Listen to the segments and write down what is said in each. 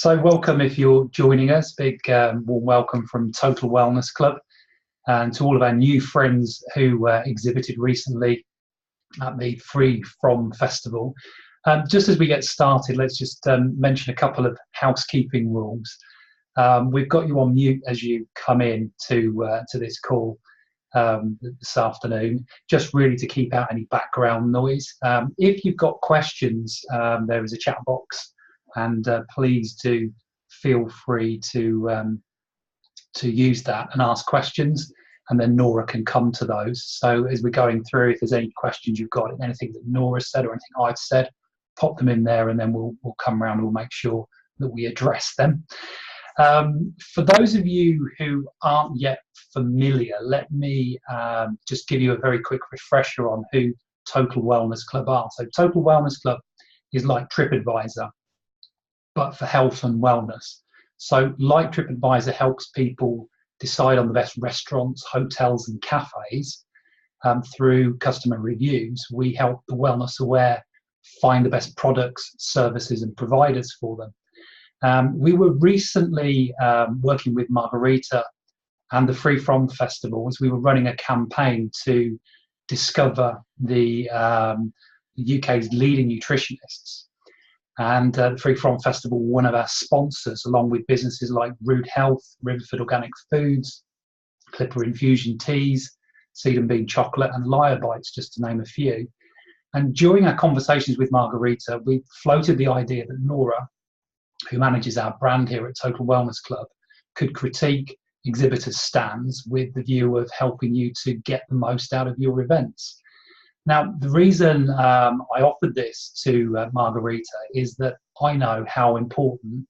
So welcome if you're joining us. Big warm welcome from Total Wellness Club, and to all of our new friends who exhibited recently at the Free From Festival. Just as we get started, let's just mention a couple of housekeeping rules. We've got you on mute as you come in to this call this afternoon, just really to keep out any background noise. If you've got questions, there is a chat box, and please do feel free to use that and ask questions, and then Nora can come to those. So as we're going through, if there's any questions you've got, anything that Nora said or anything I've said, pop them in there, and then we'll come around and we'll make sure that we address them. For those of you who aren't yet familiar, let me just give you a very quick refresher on who Total Wellness Club are. So Total Wellness Club is like TripAdvisor, but for health and wellness. So like TripAdvisor helps people decide on the best restaurants, hotels and cafes through customer reviews, we help the wellness aware find the best products, services and providers for them. We were recently working with Margarita and the Free From Festival as we were running a campaign to discover the UK's leading nutritionists. And the Free From Festival, one of our sponsors, along with businesses like Rude Health, Riverford Organic Foods, Clipper Infusion Teas, Seed and Bean Chocolate, and Lyre Bites, just to name a few. And during our conversations with Margarita, we floated the idea that Nora, who manages our brand here at Total Wellness Club, could critique exhibitors' stands with the view of helping you to get the most out of your events. Now, the reason I offered this to Margarita is that I know how important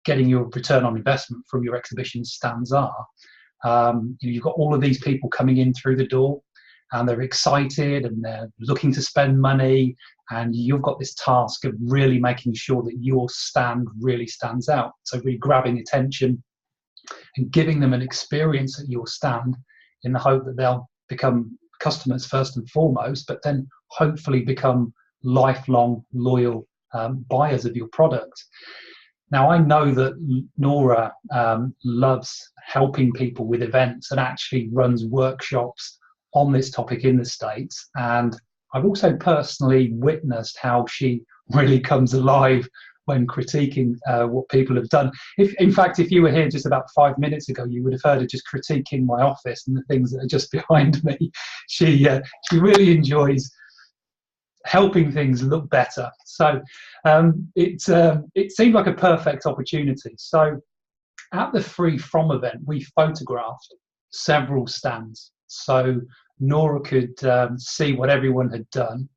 getting your return on investment from your exhibition stands are. You've got all of these people coming in through the door, and they're excited and they're looking to spend money, and you've got this task of really making sure that your stand really stands out. So really grabbing attention and giving them an experience at your stand in the hope that they'll become customers first and foremost, but then hopefully become lifelong loyal buyers of your product. Now, I know that Nora loves helping people with events and actually runs workshops on this topic in the States, and I've also personally witnessed how she really comes alive when critiquing what people have done. In fact, if you were here just about 5 minutes ago, you would have heard her just critiquing my office and the things that are just behind me. She really enjoys helping things look better. So it seemed like a perfect opportunity. So at the Free From event, we photographed several stands, so Nora could see what everyone had done.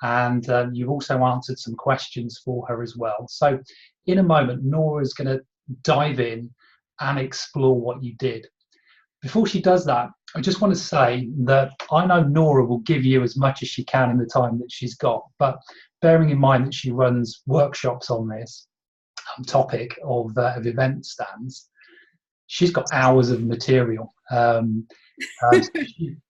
And you've also answered some questions for her as well. So in a moment, Nora's going to dive in and explore what you did. Before she does that, I just want to say that I know Nora will give you as much as she can in the time that she's got, but bearing in mind that she runs workshops on this topic of event stands, she's got hours of material.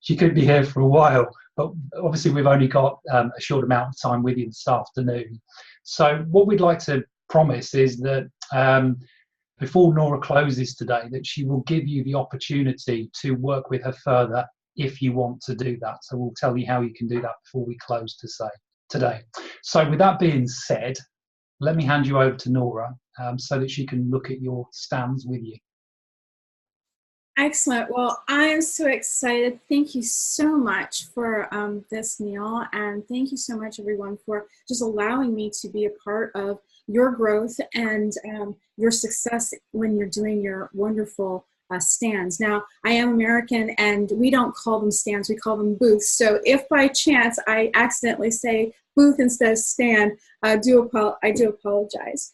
She could be here for a while, but obviously we've only got a short amount of time with you this afternoon. So what we'd like to promise is that before Nora closes today, that she will give you the opportunity to work with her further if you want to do that. So we'll tell you how you can do that before we close today. So with that being said, let me hand you over to Nora so that she can look at your stands with you. Excellent. Well, I am so excited. Thank you so much for this, Neil, and thank you so much, everyone, for just allowing me to be a part of your growth and your success when you're doing your wonderful stands. Now, I am American, and we don't call them stands, we call them booths. So if by chance I accidentally say booth instead of stand, I do apologize.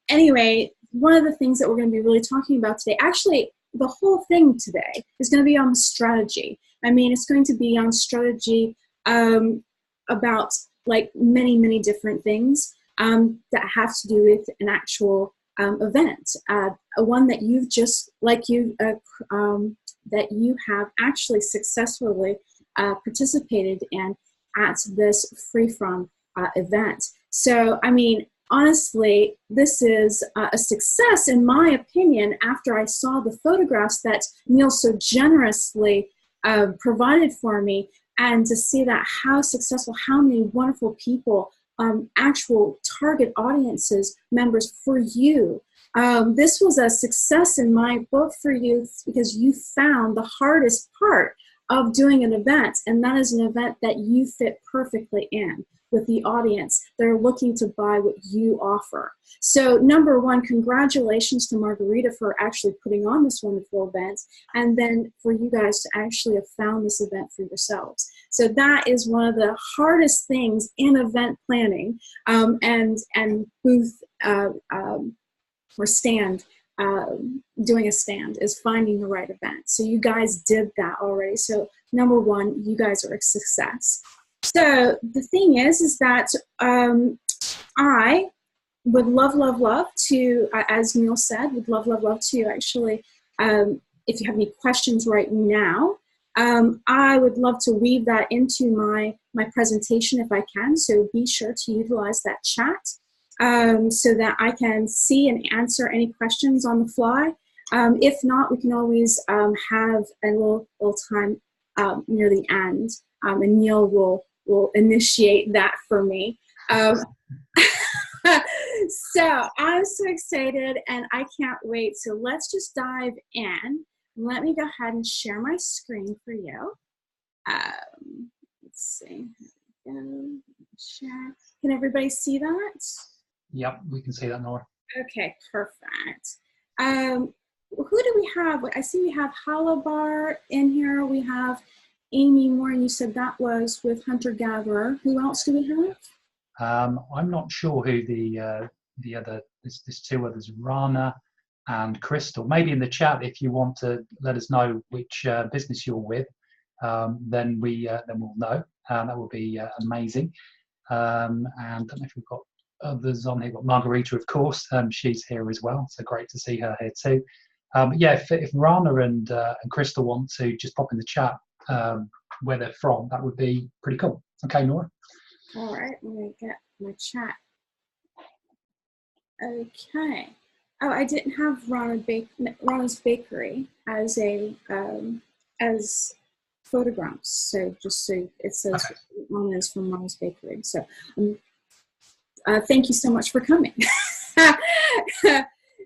Anyway, one of the things that we're going to be really talking about today, actually, the whole thing today is going to be on strategy. I mean, it's going to be on strategy about like many different things that have to do with an actual event, one that you've just that you have actually successfully participated in at this Free From event. So, I mean, honestly, this is a success, in my opinion, after I saw the photographs that Neil so generously provided for me, and to see that how successful, how many wonderful people, actual target audiences, members for you. This was a success in my book for you, because you found the hardest part of doing an event, and that is an event that you fit perfectly in with the audience that are looking to buy what you offer. So number one, congratulations to Margarita for actually putting on this wonderful event, and then for you guys to actually have found this event for yourselves. So that is one of the hardest things in event planning, and booth or stand, doing a stand, is finding the right event. So you guys did that already. So number one, you guys are a success. So the thing is that I would love to, as Neil said, would love to actually, if you have any questions right now, I would love to weave that into my presentation if I can. So be sure to utilize that chat, so that I can see and answer any questions on the fly. If not, we can always have a little time near the end, and Neil will initiate that for me. So I'm so excited, and I can't wait. So let's just dive in. Let me go ahead and share my screen for you. Let's see. Share. Can everybody see that? Yep, we can see that, Nora. Okay, perfect. Who do we have? I see we have Halabar in here. We have Amy Moore, and you said that was with Hunter Gatherer. Who else do we have? I'm not sure who the other. There's two others, Rana and Crystal. Maybe in the chat, if you want to let us know which business you're with, then we'll know. That would be amazing. And I don't know if we've got others on here. We've got Margarita, of course. She's here as well, so great to see her here too. But yeah, if Rana and Crystal want to just pop in the chat where they're from, that would be pretty cool. Okay, Nora. All right, let me get my chat. Okay. Oh, I didn't have Rana's Bakery as as photographs. So just so it says okay. Rana is from Rana's Bakery. So thank you so much for coming.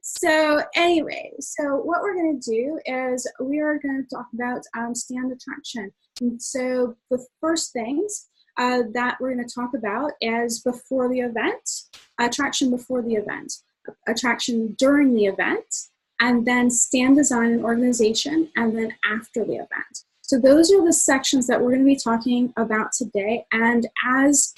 So anyway, so what we're going to do is we are going to talk about stand attraction. And so the first things that we're going to talk about is before the event, attraction before the event, attraction during the event, and then stand design and organization, and then after the event. So those are the sections that we're going to be talking about today. And as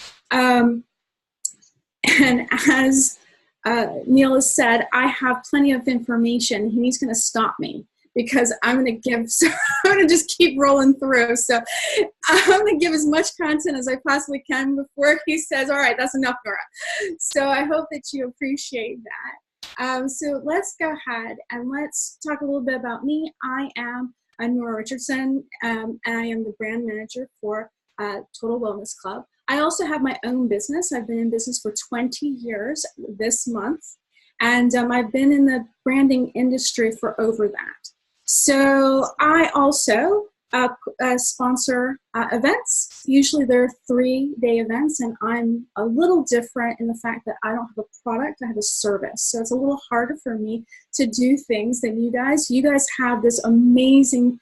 Neil has said, I have plenty of information, and he's going to stop me because I'm going to just keep rolling through. So I'm going to give as much content as I possibly can before he says, all right, that's enough, Nora. So I hope that you appreciate that. So let's go ahead and let's talk a little bit about me. I am Nora Richardson, and I am the brand manager for Total Wellness Club. I also have my own business. I've been in business for 20 years this month, and I've been in the branding industry for over that. So I also sponsor events. Usually they're 3-day events, and I'm a little different in the fact that I don't have a product, I have a service. So it's a little harder for me to do things than you guys. You guys have this amazing,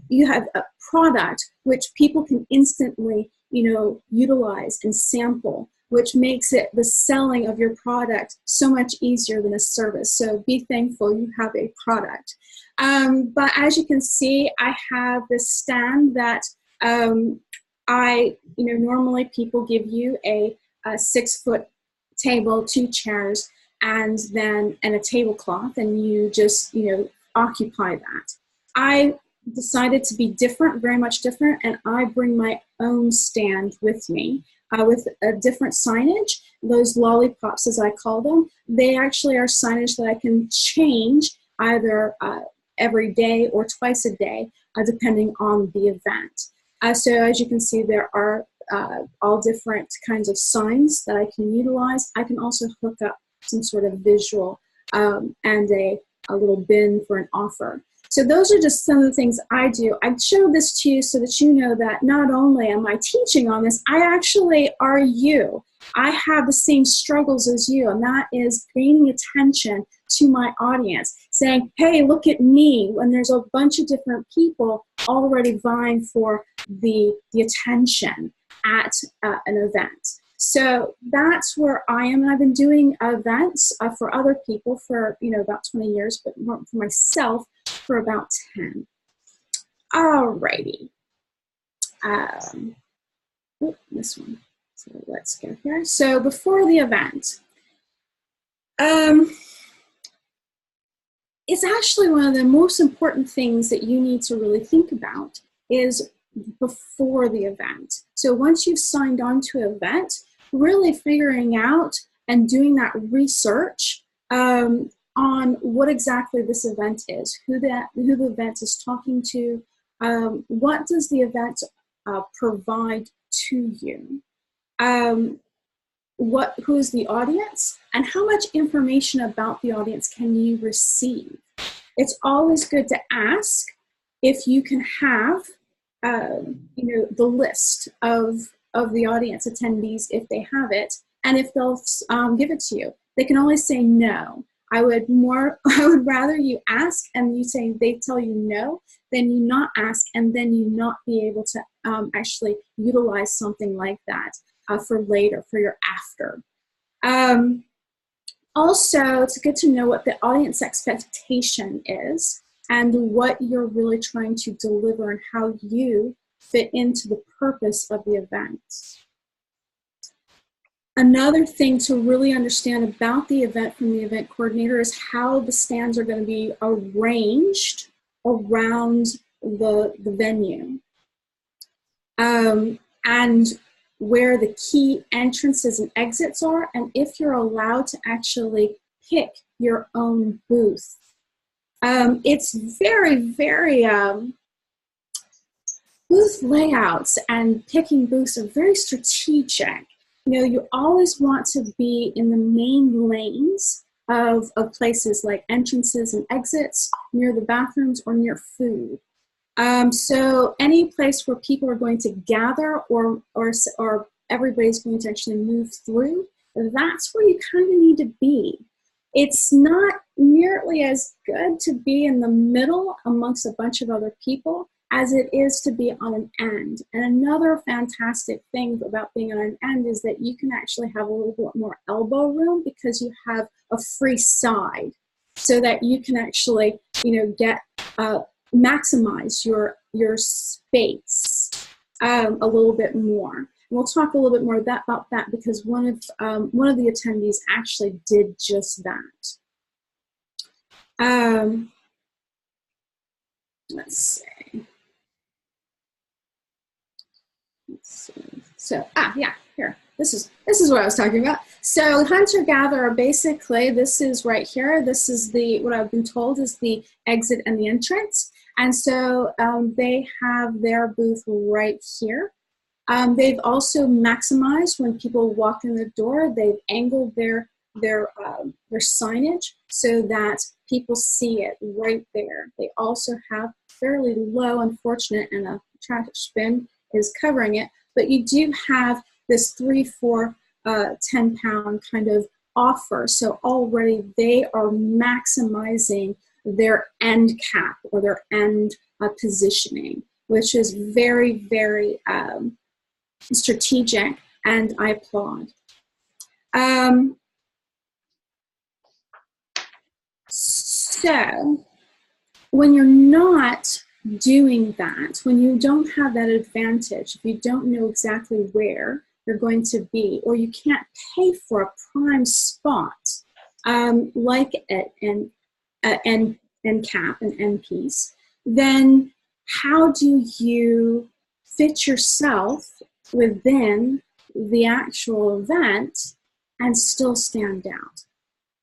you have a product which people can instantly utilize and sample, which makes it the selling of your product so much easier than a service. So be thankful you have a product. But as you can see, I have this stand that normally people give you a 6-foot table, 2 chairs, and a tablecloth, and you just occupy that. I decided to be different, very much different, and I bring my own stand with me with a different signage. Those lollipops, as I call them, they actually are signage that I can change either every day or twice a day, depending on the event. So as you can see, there are all different kinds of signs that I can utilize. I can also hook up some sort of visual and a little bin for an offer. So those are just some of the things I do. I show this to you so that you know that not only am I teaching on this, I actually are you. I have the same struggles as you, and that is gaining attention to my audience, saying, hey, look at me, when there's a bunch of different people already vying for the attention at an event. So that's where I am, and I've been doing events for other people for about 20 years, but for myself for about 10. Alrighty. This one. So let's go here. So before the event, it's actually one of the most important things that you need to really think about is before the event. So once you've signed on to an event, really figuring out and doing that research on what exactly this event is, who the event is talking to, what does the event provide to you, who is the audience, and how much information about the audience can you receive. It's always good to ask if you can have the list of the audience attendees, if they have it, and if they'll give it to you. They can always say no. I would rather you ask and you say they tell you no than you not ask and then you not be able to actually utilize something like that for later, for your after. Also, it's good to know what the audience expectation is and what you're really trying to deliver and how you fit into the purpose of the event. Another thing to really understand about the event from the event coordinator is how the stands are going to be arranged around the venue, and where the key entrances and exits are, and if you're allowed to actually pick your own booth. It's very, very, booth layouts and picking booths are very strategic. You always want to be in the main lanes of places like entrances and exits, near the bathrooms or near food. So any place where people are going to gather or everybody's going to actually move through, that's where you kind of need to be. It's not nearly as good to be in the middle amongst a bunch of other people as it is to be on an end. And another fantastic thing about being on an end is that you can actually have a little bit more elbow room because you have a free side, so that you can actually, get maximize your space a little bit more. And we'll talk a little bit more about that because one of the attendees actually did just that. Let's see. So, here. This is what I was talking about. So hunter-gatherer, basically, this is right here. This is what I've been told is the exit and the entrance. And so they have their booth right here. They've also maximized when people walk in the door. They've angled their signage so that people see it right there. They also have fairly low, unfortunate, and a traffic spin is covering it, but you do have this 3 for 10 pound kind of offer. So already they are maximizing their end cap or their end positioning, which is very, very strategic, and I applaud. So when you're not doing that, when you don't have that advantage, if you don't know exactly where you're going to be, or you can't pay for a prime spot like an end cap, an end piece, then how do you fit yourself within the actual event and still stand out?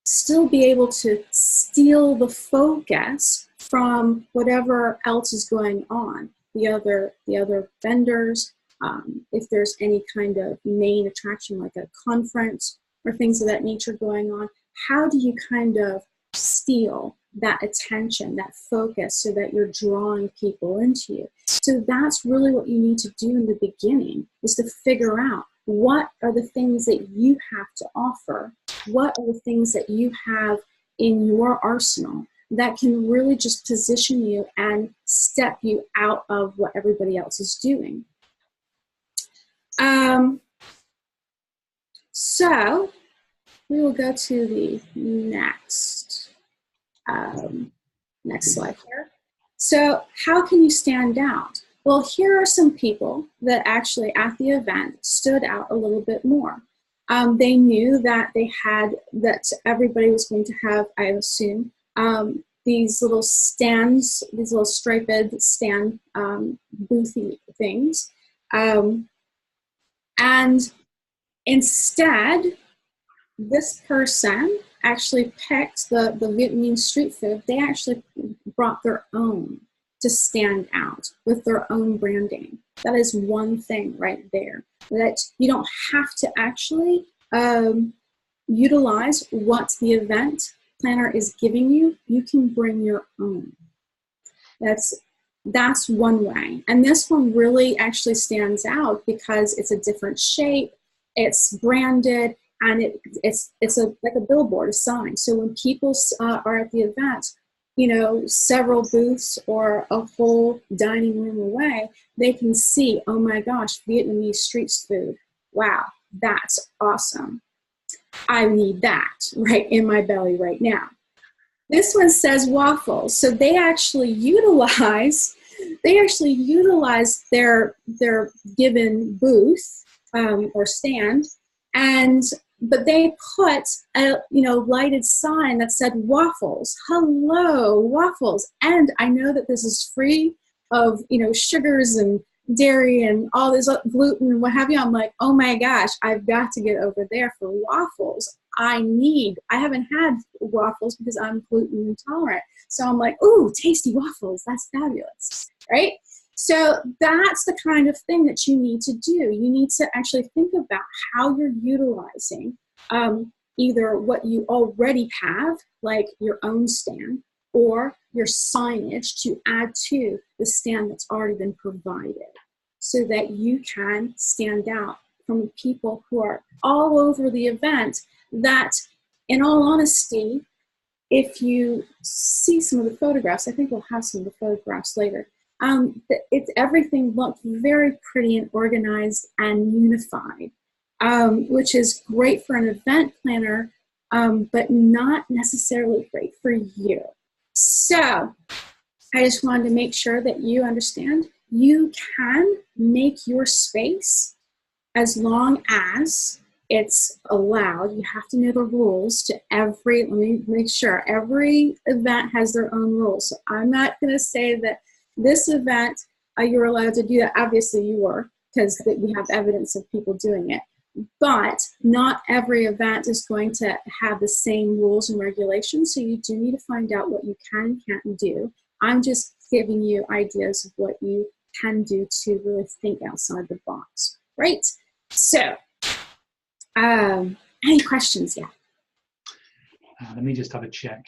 Still be able to steal the focus from whatever else is going on, the other vendors, if there's any kind of main attraction like a conference or things of that nature going on, how do you kind of steal that attention, that focus, so that you're drawing people into you? So that's really what you need to do in the beginning, is to figure out what are the things that you have to offer, what are the things that you have in your arsenal that can really just position you and step you out of what everybody else is doing. So we will go to the next slide here. So how can you stand out? Well, here are some people that actually at the event stood out a little bit more. They knew that that everybody was going to have, I assume, these little stands, these little striped stand boothy things. And instead, this person actually picked the Vietnamese street food. They actually brought their own to stand out with their own branding. That is one thing right there, that you don't have to actually utilize what the event planner is giving you. You can bring your own. That's one way. And this one really actually stands out because it's a different shape, it's branded, and it's like a billboard, a sign. So when people are at the event, you know, several booths or a whole dining room away, they can see, oh my gosh, Vietnamese street food. Wow, that's awesome. I need that right in my belly right now. This one says waffles. So they actually utilize their given booth or stand, but they put a lighted sign that said waffles. Hello, waffles. And I know that this is free of sugars and dairy and all this gluten and what have you. I'm like, oh my gosh, I've got to get over there for waffles. I haven't had waffles because I'm gluten intolerant. So I'm like, ooh, tasty waffles. That's fabulous, right? So that's the kind of thing that you need to do. You need to actually think about how you're utilizing either what you already have, like your own stand, or your signage to add to the stand that's already been provided, so that you can stand out from people who are all over the event. That, in all honesty, if you see some of the photographs, I think we'll have some of the photographs later, everything looked very pretty and organized and unified, which is great for an event planner, but not necessarily great for you. So I just wanted to make sure that you understand you can make your space as long as it's allowed. You have to know the rules to let me make sure every event has their own rules. So I'm not going to say that this event, you're allowed to do that. Obviously you were, because we have evidence of people doing it. But not every event is going to have the same rules and regulations, so you do need to find out what you can and can't do. I'm just giving you ideas of what you can do to really think outside the box, right? So, any questions yet? Let me just have a check.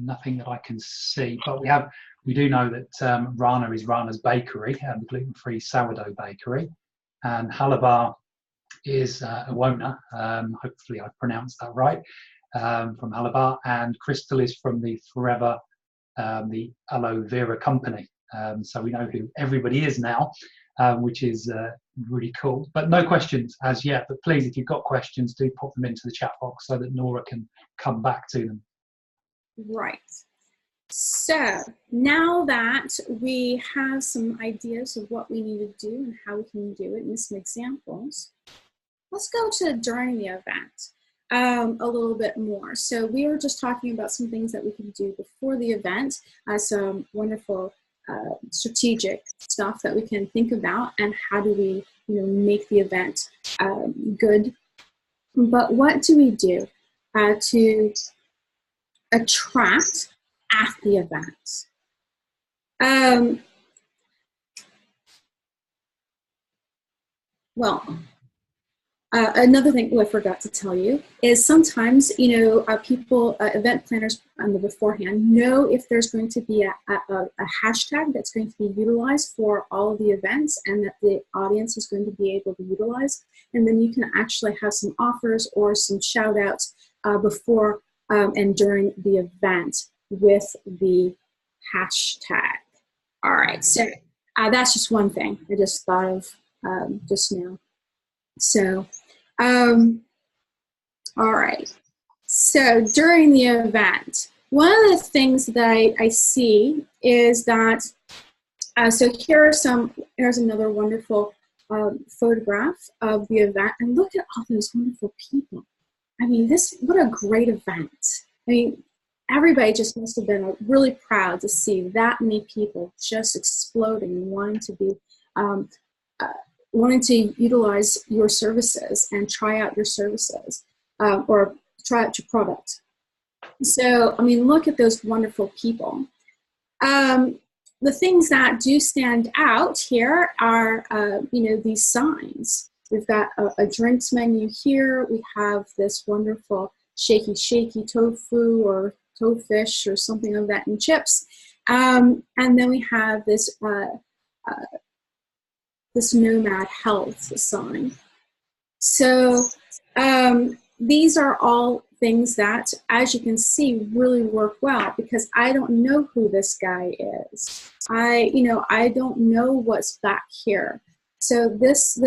Nothing that I can see, but we do know that Rana is Rana's Bakery, the gluten-free sourdough bakery, and Halabar is Awona, hopefully I pronounced that right, from Halabar, and Crystal is from the Forever, the aloe vera company. So we know who everybody is now, which is really cool. But no questions as yet, but please, if you've got questions, do pop them into the chat box so that Nora can come back to them. Right. So now that we have some ideas of what we need to do and how we can do it and some examples, let's go to during the event a little bit more. So we were just talking about some things that we can do before the event, some wonderful strategic stuff that we can think about, and how do we make the event good. But what do we do to attract at the event? well, another thing I forgot to tell you is sometimes, people, event planners beforehand know if there's going to be a hashtag that's going to be utilized for all of the events and that the audience is going to be able to utilize. And then you can actually have some offers or some shout outs before and during the event with the hashtag. All right, so that's just one thing I just thought of just now. So, all right. So during the event, one of the things that I see is that, so here's another wonderful photograph of the event, and look at all those wonderful people. I mean, what a great event. I mean, everybody just must have been really proud to see that many people just exploding and wanting to utilize your services and try out your services or try out your product. So, I mean, look at those wonderful people. The things that do stand out here are, these signs. We've got a drinks menu here. We have this wonderful shaky tofu or tofish or something of that in chips. And then we have this Nomad Health sign. So these are all things that, as you can see, really work well because I don't know who this guy is. I don't know what's back here. So this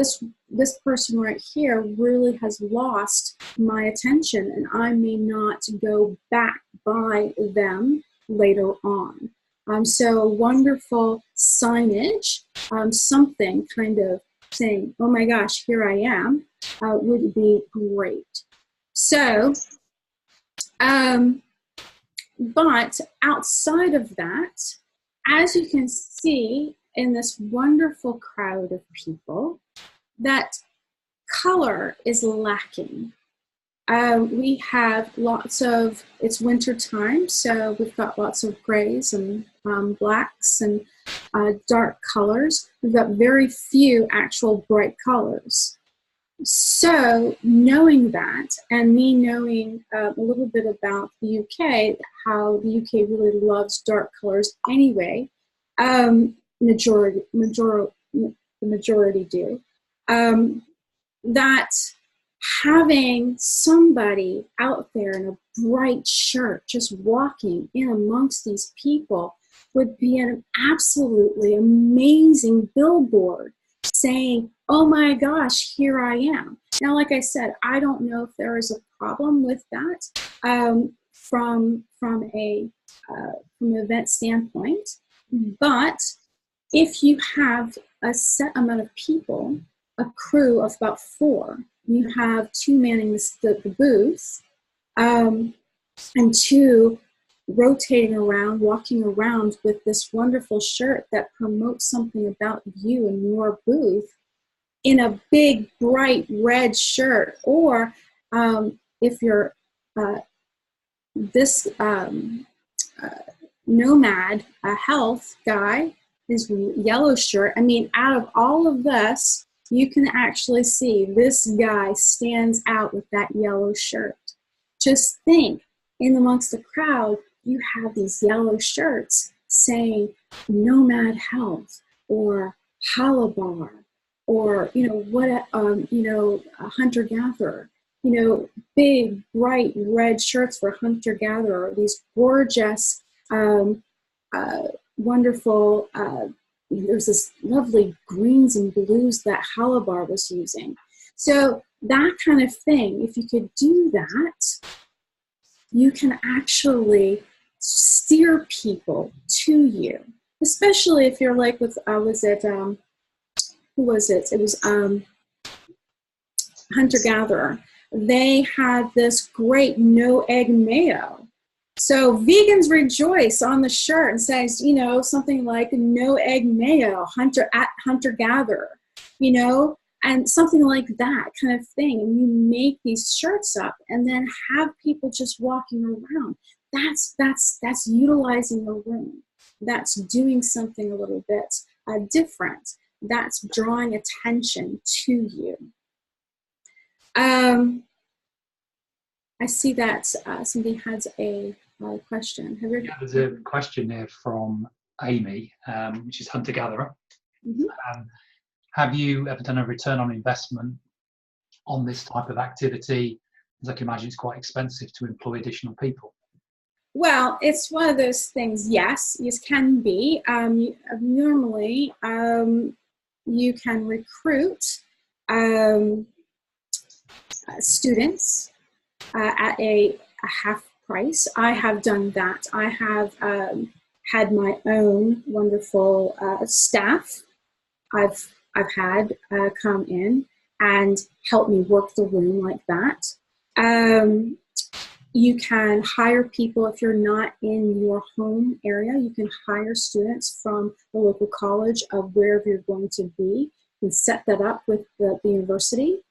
person right here really has lost my attention, and I may not go back by them later on. So wonderful signage, something kind of saying, oh my gosh, here I am, would be great. So, but outside of that, as you can see in this wonderful crowd of people, that color is lacking. We have it's winter time, so we've got lots of grays and blacks and dark colors. We've got very few actual bright colors. So knowing that, and me knowing a little bit about the UK, how the UK really loves dark colors anyway, the majority do, that having somebody out there in a bright shirt just walking in amongst these people would be an absolutely amazing billboard saying, oh my gosh, here I am. Now, like I said, I don't know if there is a problem with that from an event standpoint, but if you have a set amount of people, a crew of about 4, you have 2 manning the booth, and 2 rotating around, walking around with this wonderful shirt that promotes something about you and your booth in a big, bright red shirt. Or if you're this Nomad Health guy, his yellow shirt, I mean, out of all of this, you can actually see this guy stands out with that yellow shirt. Just think, in amongst the crowd, you have these yellow shirts saying Nomad Health or Halabar or, hunter-gatherer. Big, bright red shirts for hunter-gatherer, these gorgeous, wonderful, there's this lovely greens and blues that Halabar was using. So that kind of thing, if you could do that, you can actually steer people to you, especially if you're like with, who was it? It was hunter-gatherer. They had this great no egg mayo. So vegans rejoice on the shirt and says, something like no egg mayo, hunter-gatherer, and something like that kind of thing. And you make these shirts up and then have people just walking around. That's utilizing the room. That's doing something a little bit different. that's drawing attention to you. I see that somebody has a question. Yeah, there's a question here from Amy, which is hunter-gatherer. Have you ever done a return on investment on this type of activity? As I can imagine, it's quite expensive to employ additional people. Well, it's one of those things, yes, it can be. Normally, you can recruit students at a half price. I have done that. I have had my own wonderful staff I've had come in and help me work the room like that. You can hire people if you're not in your home area. You can hire students from the local college of wherever you're going to be and set that up with the university.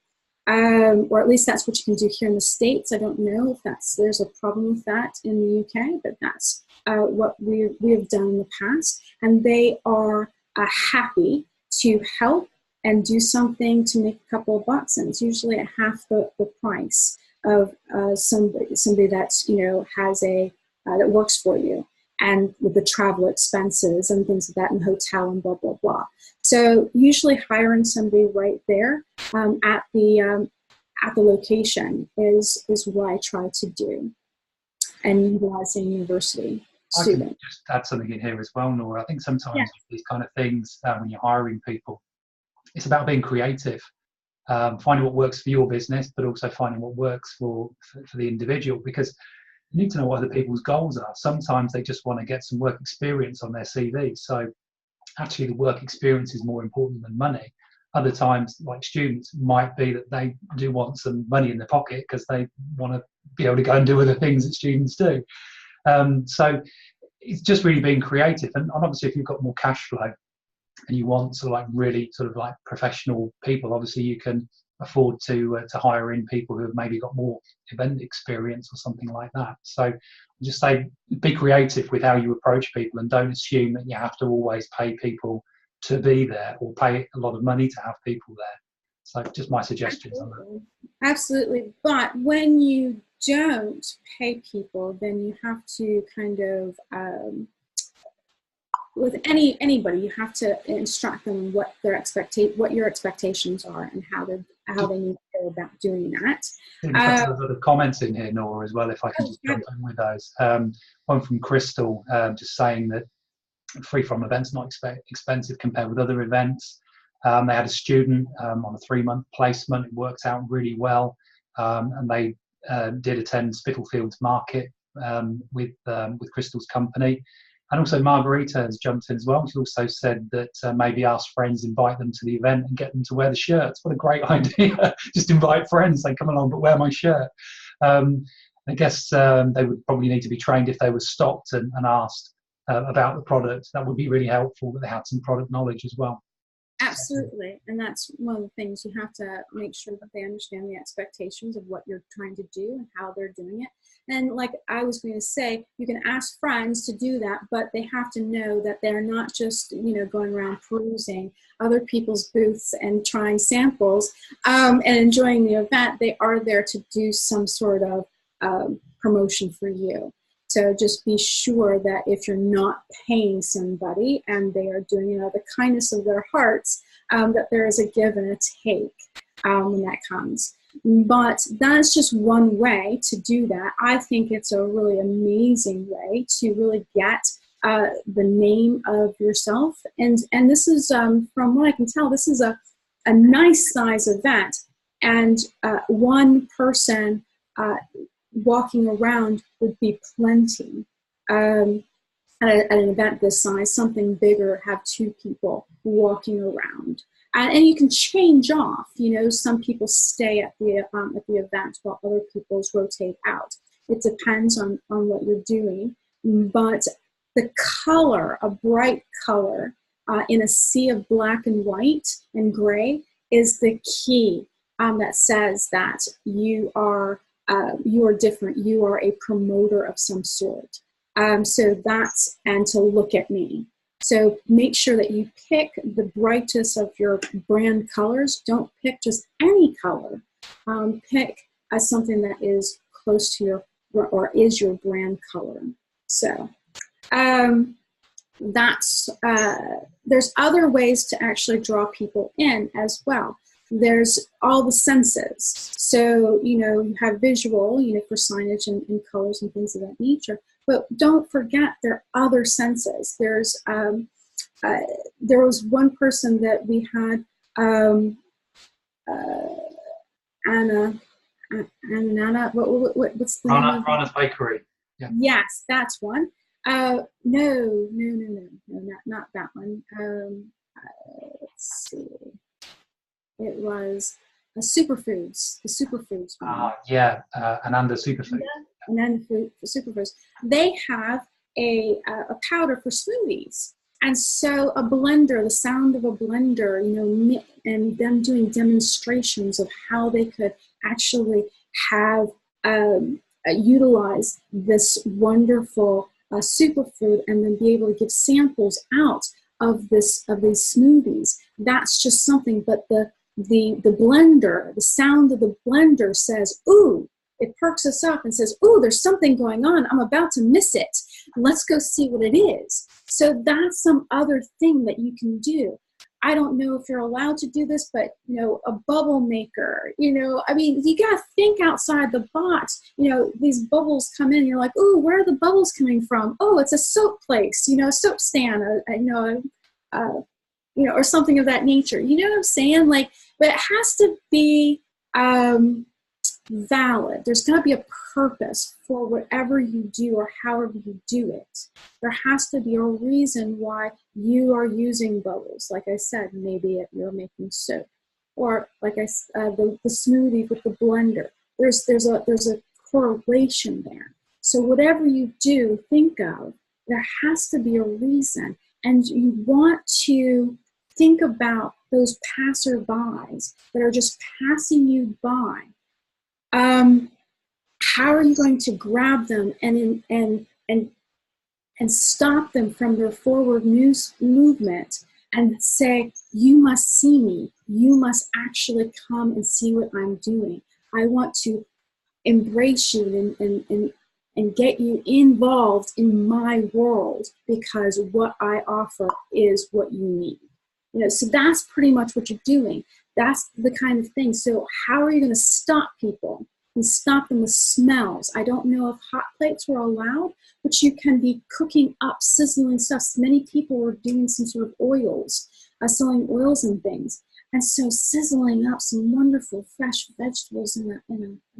Or at least that's what you can do here in the States. I don't know if there's a problem with that in the UK, but that's what we have done in the past. And they are happy to help and do something to make a couple of bucks. And it's usually at half the price of somebody that's, has that works for you, and with the travel expenses and things like that, and hotel and blah, blah, blah. So usually hiring somebody right there at the location is what I try to do, and utilizing university students. I can just add something in here as well, Nora. I think sometimes these kind of things, when you're hiring people, it's about being creative, finding what works for your business, but also finding what works for the individual, because you need to know what other people's goals are. Sometimes they just want to get some work experience on their CV. So actually the work experience is more important than money. Other times, like students, might be that they do want some money in their pocket because they want to be able to go and do other things that students do. So it's just really being creative. And obviously if you've got more cash flow and you want really professional people, obviously you can afford to hire in people who have maybe got more event experience or something like that. So just say, be creative with how you approach people, and don't assume that you have to always pay people to be there or pay a lot of money to have people there. So just my suggestions on that. Absolutely. But when you don't pay people, then you have to kind of with anybody, you have to instruct them what what your expectations are and how they need to go about doing that. There's a lot of comments in here, Nora, as well, if I can just jump in with those. One from Crystal, just saying that free from events not expensive compared with other events. They had a student on a 3-month placement. It worked out really well, and they did attend Spitalfields Market with Crystal's company. And also Margarita has jumped in as well. She also said that maybe ask friends, invite them to the event and get them to wear the shirts. What a great idea. Just invite friends, they come along, but wear my shirt. I guess they would probably need to be trained if they were stopped and asked about the product. That would be really helpful, that they had some product knowledge as well. Absolutely. And that's one of the things, you have to make sure that they understand the expectations of what you're trying to do and how they're doing it. And like I was going to say, you can ask friends to do that, but they have to know that they're not just, going around perusing other people's booths and trying samples and enjoying the event. They are there to do some sort of promotion for you. So just be sure that if you're not paying somebody and they are doing it out of the kindness of their hearts, that there is a give and a take when that comes. But that's just one way to do that. I think it's a really amazing way to really get the name of yourself. And this is, from what I can tell, this is a nice size event. And one person walking around would be plenty. At an event this size, something bigger, have 2 people walking around. And you can change off, some people stay at the event while other people's rotate out. It depends on what you're doing. But the color, a bright color in a sea of black and white and gray, is the key that says that you are different. You are a promoter of some sort. So that's, and to look at me. So make sure that you pick the brightest of your brand colors. Don't pick just any color. Pick something that is close to your, or is your brand color. So that's, there's other ways to actually draw people in as well. There's all the senses. So, you have visual, for signage and colors and things of that nature. But don't forget there are other senses. There's, there was one person that we had, Anna, what's the name of Rana's Bakery. Yeah. Yes, that's one. No, not that one. Let's see. It was Superfoods, the Superfoods one. Ananda Superfoods. Ananda Superfoods. They have a powder for smoothies. And so a blender, the sound of a blender, and them doing demonstrations of how they could actually have utilize this wonderful superfood and then be able to give samples out of these smoothies. That's just something. But the blender, the sound of the blender says, ooh, it perks us up and says, ooh, there's something going on. I'm about to miss it. Let's go see what it is. So that's some other thing that you can do. I don't know if you're allowed to do this, but, a bubble maker, you got to think outside the box. These bubbles come in, you're like, ooh, where are the bubbles coming from? Oh, it's a soap place, a soap stand, or something of that nature. You know what I'm saying? Like, but it has to be valid. There's got to be a purpose for whatever you do or however you do it. There has to be a reason why you are using bubbles. Like I said, maybe you're making soap, or like the smoothie with the blender. There's a correlation there. So whatever you do, think of, there has to be a reason, and you want to think about those passerbys that are just passing you by. How are you going to grab them and stop them from their forward movement and say, you must see me. You must actually come and see what I'm doing. I want to embrace you and get you involved in my world, because what I offer is what you need. So that's pretty much what you're doing. That's the kind of thing. So how are you going to stop people and stop them with smells? I don't know if hot plates were allowed, but you can be cooking up sizzling stuff. Many people were doing some sort of oils, selling oils and things. And so sizzling up some wonderful fresh vegetables in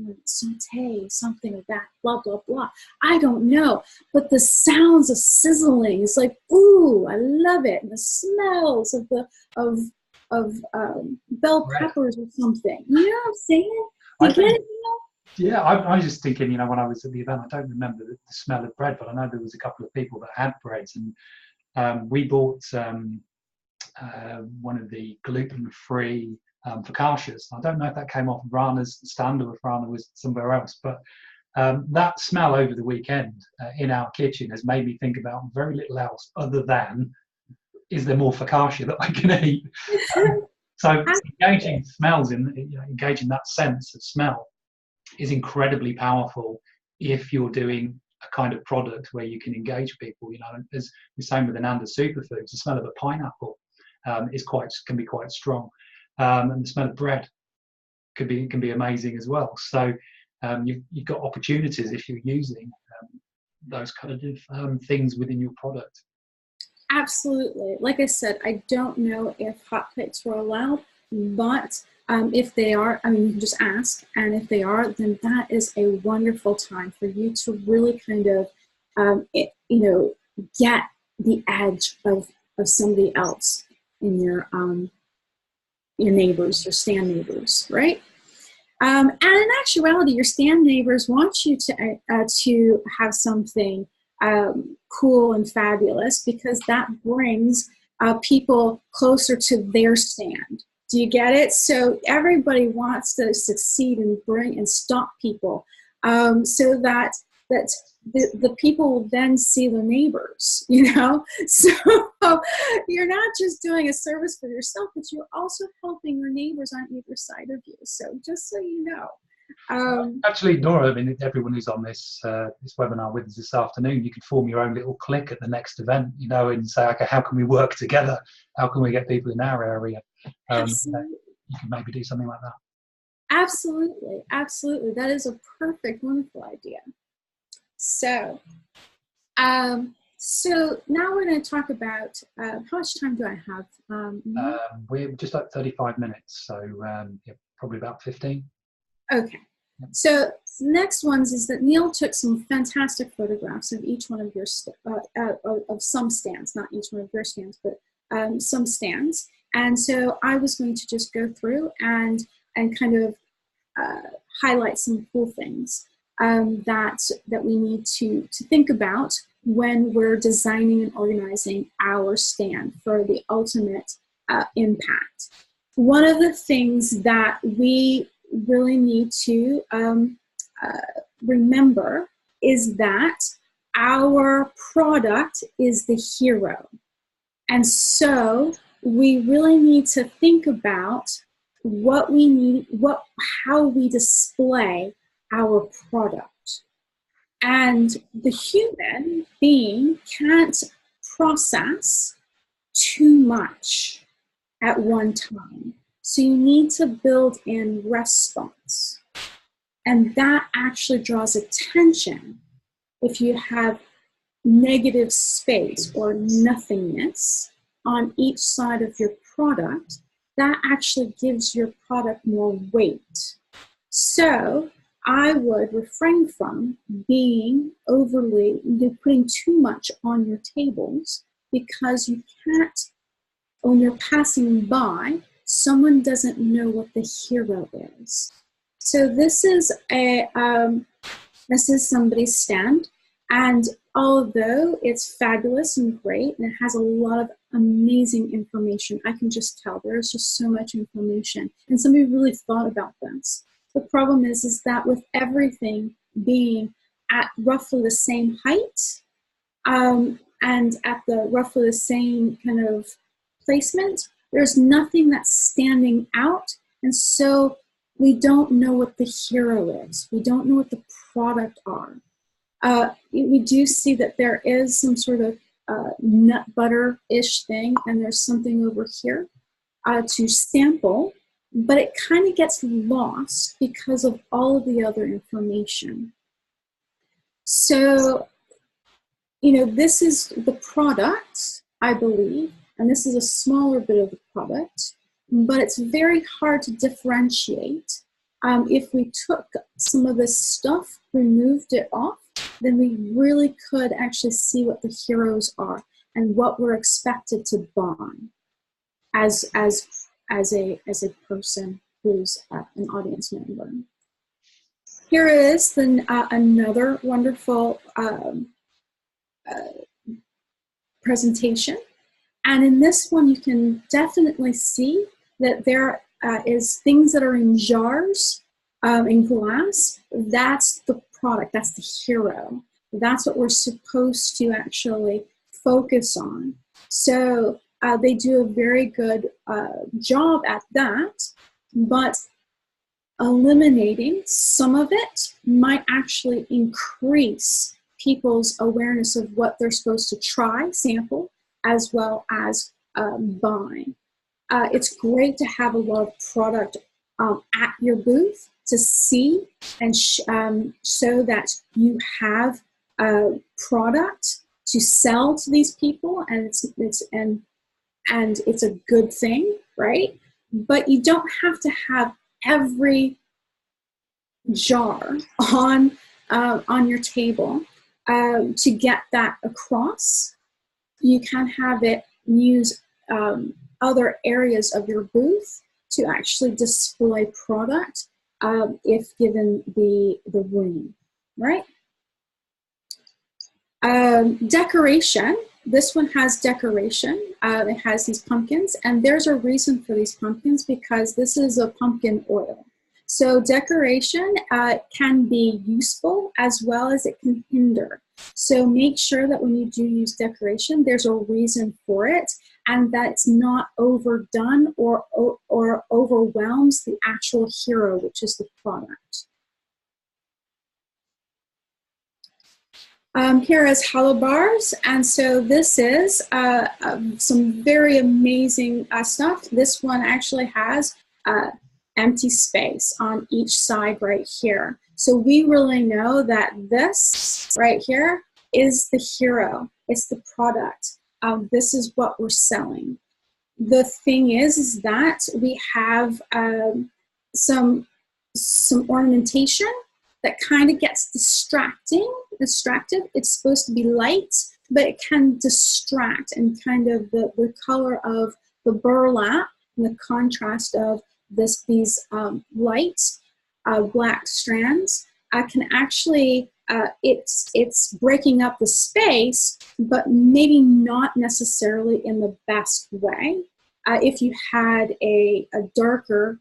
a saute, something like that, blah, blah, blah. I don't know. But the sounds of sizzling is like, ooh, I love it. And the smells of bell peppers or something. You know what I'm saying? You get it? Yeah, I was just thinking, when I was at the event, I don't remember the smell of bread, but I know there was a couple of people that had breads. And we bought one of the gluten-free focaccias. I don't know if that came off Rana's stand or if Rana was somewhere else, but that smell over the weekend in our kitchen has made me think about very little else other than, is there more focaccia that I can eat? So engaging smells, engaging that sense of smell is incredibly powerful if you're doing a kind of product where you can engage people. As the same with Ananda Superfoods, the smell of a pineapple can be quite strong, and the smell of bread can be amazing as well. So you've got opportunities if you're using those kind of things within your product. Absolutely. Like I said, I don't know if hot plates were allowed, but if they are, you can just ask. And if they are, then that is a wonderful time for you to really kind of, get the edge of somebody else in your neighbors, your stand neighbors, right? And in actuality, your stand neighbors want you to have something cool and fabulous, because that brings people closer to their stand. Do you get it? So everybody wants to succeed and bring and stop people, so that the people will then see their neighbors, So you're not just doing a service for yourself, but you're also helping your neighbors on either side of you. So just so you know. Actually, Nora, I mean, everyone who's on this this webinar with us this afternoon, you could form your own little clique at the next event, and say, okay, how can we work together? How can we get people in our area? Absolutely. You can maybe do something like that. Absolutely, absolutely. That is a perfect, wonderful idea. So, so now we're going to talk about how much time do I have? We're just like 35 minutes, so yeah, probably about 15. Okay. So next ones is that Neil took some fantastic photographs of each one of your of some stands, not each one of your stands, but some stands. And so I was going to just go through and kind of highlight some cool things that we need to think about when we're designing and organizing our stand for the ultimate impact. One of the things that we really need to remember is that our product is the hero. And so we really need to think about what we need, how we display our product. And the human being can't process too much at one time. So you need to build in response. And that actually draws attention. If you have negative space or nothingness on each side of your product, that actually gives your product more weight. So I would refrain from being putting too much on your tables, because you can't, when you're passing by, someone doesn't know what the hero is. So this is somebody's stand, and although it's fabulous and great, and it has a lot of amazing information, I can just tell there's just so much information, and somebody really thought about this. The problem is that with everything being at roughly the same height, and at the roughly the same kind of placement, there's nothing that's standing out, and so we don't know what the hero is. We don't know what the product are. We do see that there is some sort of nut butter-ish thing, and there's something over here to sample, but it kind of gets lost because of all of the other information. So, this is the product, I believe, and this is a smaller bit of the product, but it's very hard to differentiate. If we took some of this stuff, removed it off, then we really could actually see what the heroes are and what we're expected to buy as a person who's an audience member. Here is another wonderful presentation. And in this one, you can definitely see that there is things that are in jars, in glass. That's the product, that's the hero. That's what we're supposed to actually focus on. So they do a very good job at that, but eliminating some of it might actually increase people's awareness of what they're supposed to try, sample, as well as buy. It's great to have a lot of product at your booth to see and so that you have a product to sell to these people, and it's a good thing, right? But you don't have to have every jar on your table to get that across. You can have it use other areas of your booth to actually display product if given the room, right? Decoration. This one has decoration. It has these pumpkins, and there's a reason for these pumpkins, because this is a pumpkin oil. So decoration can be useful as well as it can hinder. So make sure that when you do use decoration, there's a reason for it, and that it's not overdone or overwhelms the actual hero, which is the product. Here is hollow bars, and so this is some very amazing stuff. This one actually has empty space on each side right here. So we really know that this right here is the hero. It's the product. This is what we're selling. The thing is that we have some ornamentation that kind of gets distractive. It's supposed to be light, but it can distract, and kind of the color of the burlap and the contrast of these light black strands can actually, it's breaking up the space, but maybe not necessarily in the best way. If you had a darker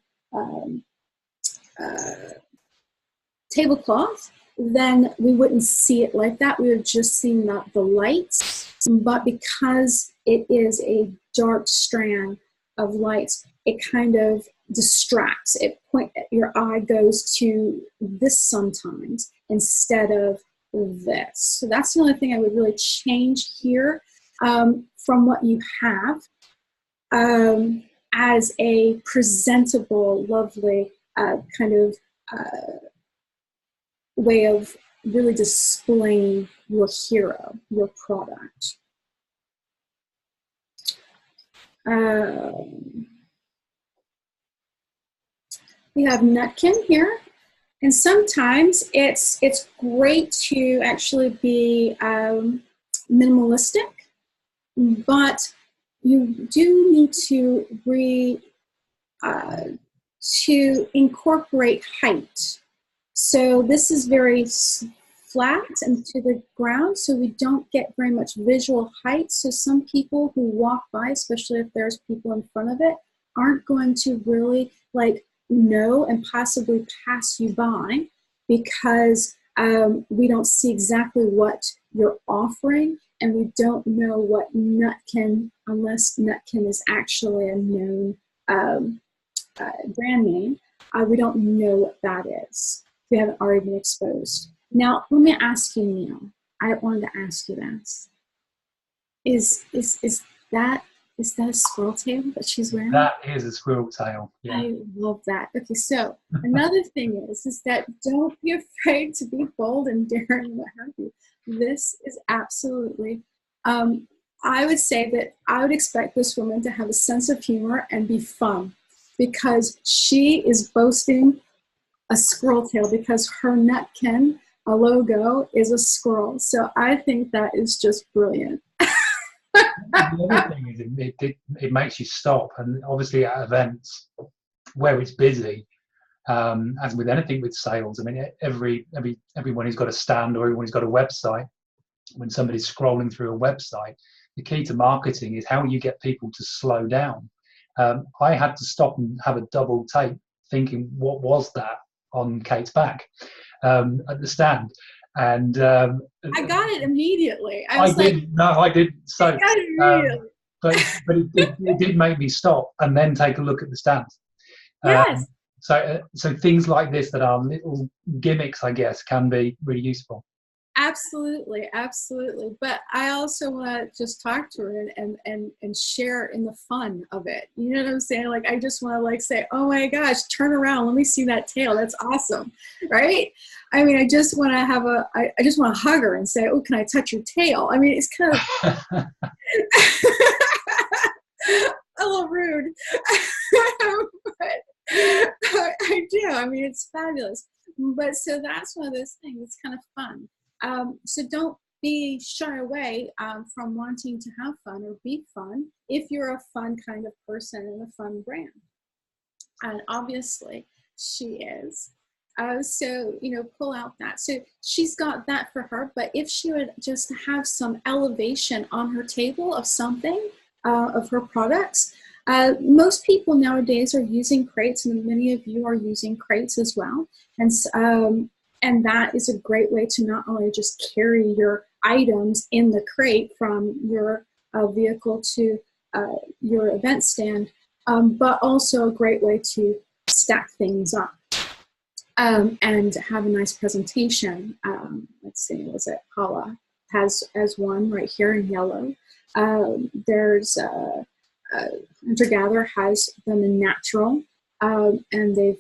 tablecloth, then we wouldn't see it like that. We would just see the lights, but because it is a dark strand of lights, it kind of distracts. Your eye goes to this sometimes instead of this. So that's the only thing I would really change here from what you have as a presentable, lovely kind of way of really displaying your hero, your product. We have Nutkin here, and sometimes it's great to actually be minimalistic, but you do need to incorporate height. So this is very flat and to the ground, so we don't get very much visual height. So some people who walk by, especially if there's people in front of it, aren't going to really know and possibly pass you by, because we don't see exactly what you're offering, and we don't know what Nutkin, unless Nutkin is actually a known brand name, we don't know what that is. We haven't already been exposed. Now, let me ask you, Neil. I wanted to ask you this. Is that a squirrel tail that she's wearing? That is a squirrel tail. Yeah. I love that. Okay, so another thing is that don't be afraid to be bold and daring, what have you. This is absolutely, I would say that I would expect this woman to have a sense of humor and be fun, because she is boasting a squirrel tail because her Nutkin logo is a squirrel. So I think that is just brilliant. The other thing is it makes you stop, and obviously at events where it's busy, as with anything with sales, I mean, everyone who's got a stand or everyone who's got a website, when somebody's scrolling through a website, the key to marketing is how you get people to slow down. I had to stop and have a double take, thinking, what was that on Kate's back at the stand? And I got it immediately. I did. So, I got it immediately. but it did make me stop and then take a look at the stand. Yes. So things like this that are little gimmicks, I guess, can be really useful. Absolutely, absolutely. But I also want to just talk to her and share in the fun of it. You know what I'm saying? Like, I just want to say, oh my gosh, turn around, let me see that tail. That's awesome, right? I mean, I just want to I just want to hug her and say, oh, can I touch your tail? I mean, it's kind of a little rude, but I do. I mean, it's fabulous. But so that's one of those things. It's kind of fun. So don't be shy away from wanting to have fun or be fun if you're a fun kind of person and a fun brand. And obviously she is. So, pull out that. So she's got that for her, but if she would just have some elevation on her table of something, of her products, Most people nowadays are using crates, and many of you are using crates as well. And that is a great way to not only just carry your items in the crate from your vehicle to your event stand, but also a great way to stack things up and have a nice presentation. Let's see, was it Hala has one right here in yellow. There's Hunter Gatherer has them in natural, and they've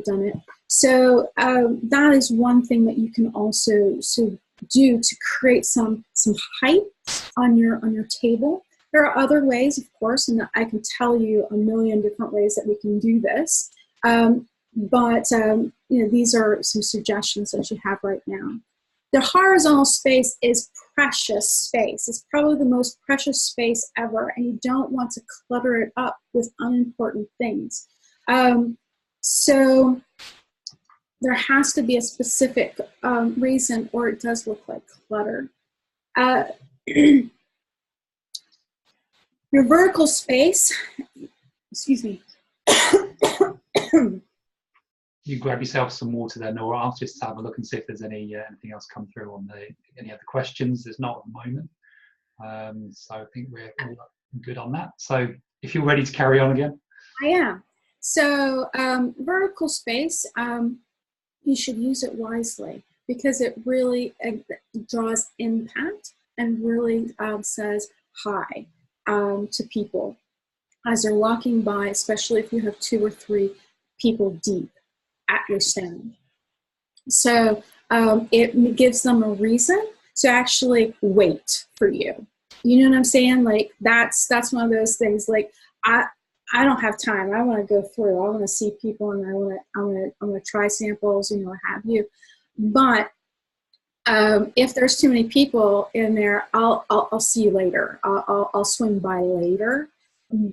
done it. So that is one thing that you can also do to create some height on your table. There are other ways, of course, and I can tell you a million different ways that we can do this. But you know, these are some suggestions that you have right now. The horizontal space is precious space. It's probably the most precious space ever, and you don't want to clutter it up with unimportant things. So there has to be a specific reason, or it does look like clutter. Your vertical space, excuse me. You grab yourself some water there, Nora. I'll just have a look and see if there's any anything else come through on any other questions. There's not at the moment. So I think we're all good on that. So if you're ready to carry on again. I am. So vertical space, you should use it wisely because it really draws impact and really says hi to people as they're walking by, especially if you have 2 or 3 people deep at your stand. So it gives them a reason to actually wait for you. You know what I'm saying? Like that's one of those things. Like I don't have time. I want to go through. I want to see people, and I want to try samples, you know, what have you. But if there's too many people in there, I'll see you later. I'll swing by later.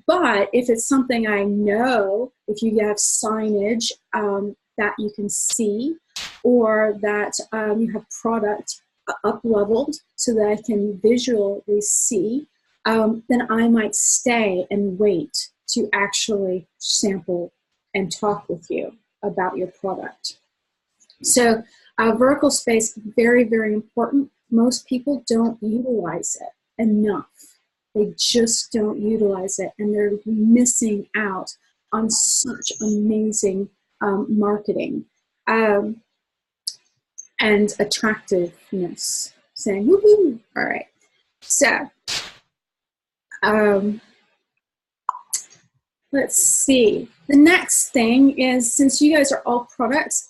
But if it's something I know, if you have signage that you can see, or that you have product up-leveled so that I can visually see, then I might stay and wait to actually sample and talk with you about your product. So vertical space, very, very important. Most people don't utilize it enough. They just don't utilize it, and they're missing out on such amazing marketing and attractiveness. Saying woohoo! All right. So let's see. The next thing is, since you guys are all products,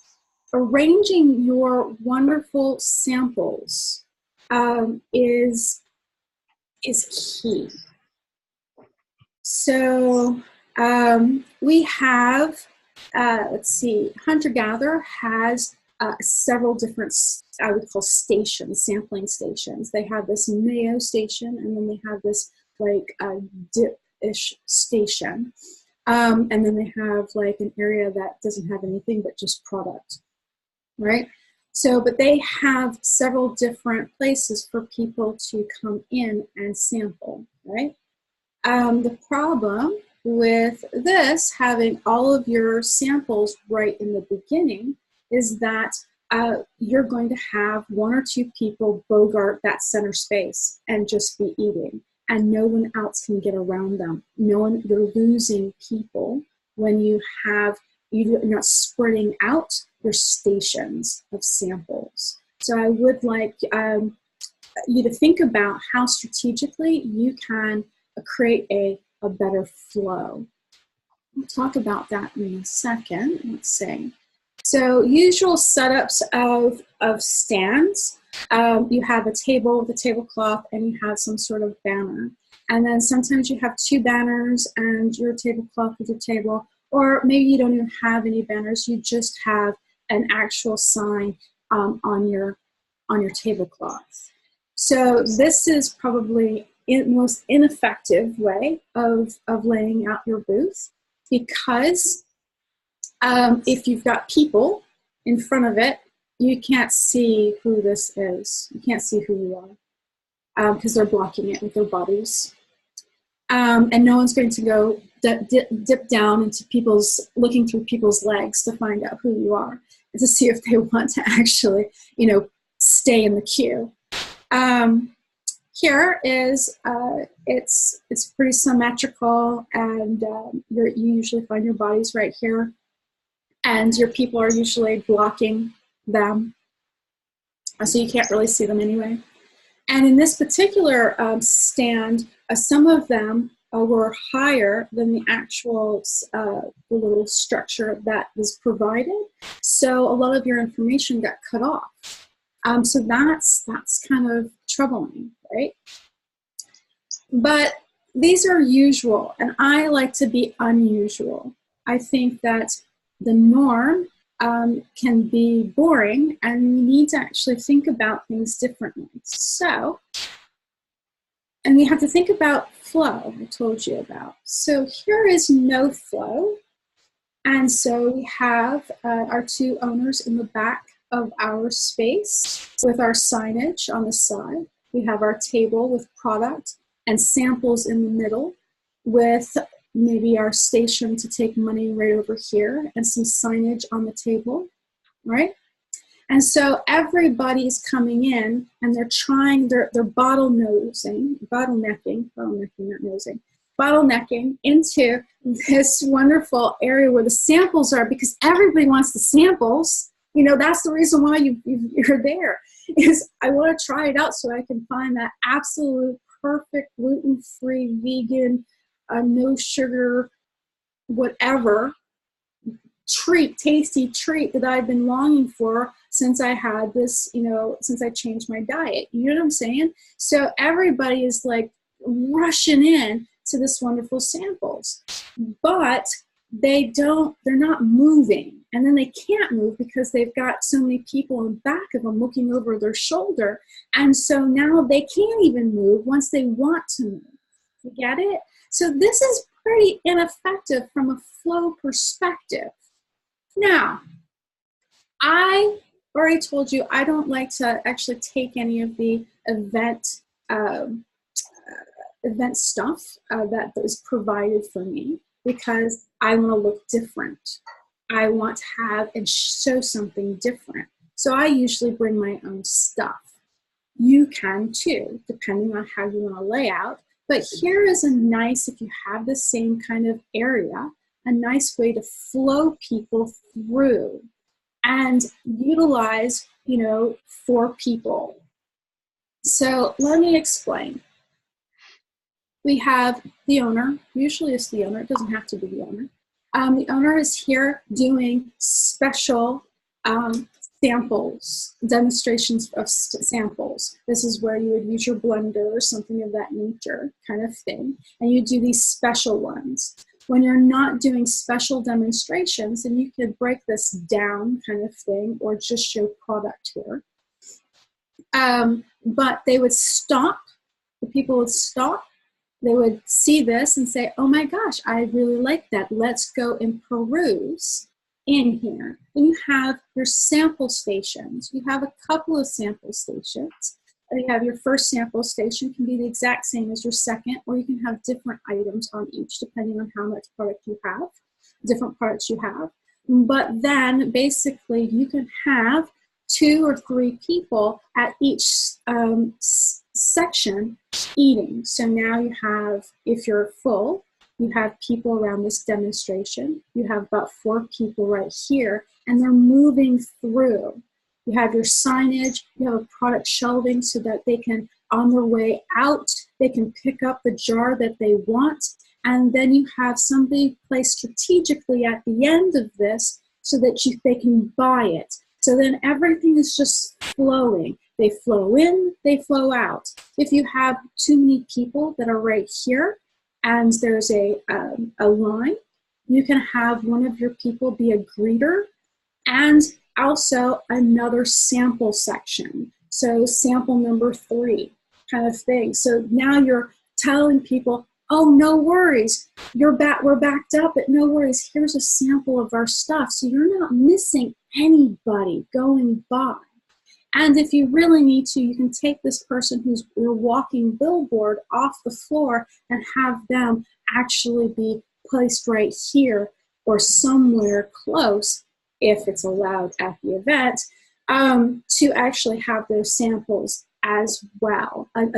arranging your wonderful samples is key. So we have, let's see, Hunter Gatherer has several different, I would call stations, sampling stations. They have this mayo station, and then they have this like dip-ish station. And then they have like an area that doesn't have anything but just product, right? So, but they have several different places for people to come in and sample, right? The problem with this, having all of your samples right in the beginning, is that you're going to have 1 or 2 people bogart that center space and just be eating, and no one else can get around them. You're losing people when you're not spreading out your stations of samples. So I would like you to think about how strategically you can create a better flow. We'll talk about that in a second. Let's see. So usual setups of stands. You have a table with a tablecloth, and you have some sort of banner. And then sometimes you have 2 banners and your tablecloth with your table, or maybe you don't even have any banners. You just have an actual sign on your tablecloth. So this is probably the most ineffective way of laying out your booth, because if you've got people in front of it, you can't see who this is. You can't see who you are because they're blocking it with their bodies. And no one's going to go dip down into looking through people's legs to find out who you are, to see if they want to actually, stay in the queue. Here is, it's pretty symmetrical, and you usually find your bodies right here, and your people are usually blocking them, so you can't really see them anyway. And in this particular stand, some of them were higher than the actual the little structure that was provided. So a lot of your information got cut off. So that's kind of troubling, right? But these are usual, and I like to be unusual. I think that the norm can be boring, and we need to actually think about things differently. So, and we have to think about flow, I told you about. So here is no flow. And so we have our two owners in the back of our space with our signage on the side. We have our table with product and samples in the middle, with maybe our station to take money right over here and some signage on the table, right? And so everybody's coming in and they're bottlenecking into this wonderful area where the samples are, because everybody wants the samples. That's the reason why you're there, is I want to try it out so I can find that absolute perfect gluten-free, vegan, no sugar, whatever tasty treat that I've been longing for since I had this, since I changed my diet. You know what I'm saying? So everybody is like rushing in to this wonderful samples, but they're not moving. And then they can't move because they've got so many people in back of them looking over their shoulder. And so now they can't even move once they want to move. You get it? So this is pretty ineffective from a flow perspective. Now, I already told you I don't like to actually take any of the event stuff that is provided for me, because I want to look different. I want to have and show something different. So I usually bring my own stuff. You can too, depending on how you want to lay out. But here is a nice, if you have the same kind of area, a nice way to flow people through and utilize, 4 people. So let me explain. We have the owner. Usually it's the owner. It doesn't have to be the owner. The owner is here doing special samples, demonstrations of samples. This is where you would use your blender or something of that nature kind of thing. And you do these special ones. When you're not doing special demonstrations, then you could break this down kind of thing, or just show product here. But they would stop, the people would stop, they would see this and say, oh my gosh, I really like that. Let's go and peruse in here. Then you have your sample stations. You have a couple of sample stations. You have your first sample station, can be the exact same as your second, or you can have different items on each depending on how much product you have, different products you have. But then basically you can have 2 or 3 people at each section eating. So now you have, if you're full, you have people around this demonstration. You have about 4 people right here, and they're moving through. You have your signage, you have a product shelving so that they can, on their way out, they can pick up the jar that they want. And then you have somebody placed strategically at the end of this so that they can buy it. So then everything is just flowing. They flow in, they flow out. If you have too many people that are right here and there's a line, you can have one of your people be a greeter and also another sample section. So sample number 3 kind of thing. So now you're telling people, oh, no worries, we're backed up, but no worries, here's a sample of our stuff. So you're not missing anybody going by. And if you really need to, you can take this person who's your walking billboard off the floor and have them actually be placed right here or somewhere close, if it's allowed at the event, to actually have those samples as well. A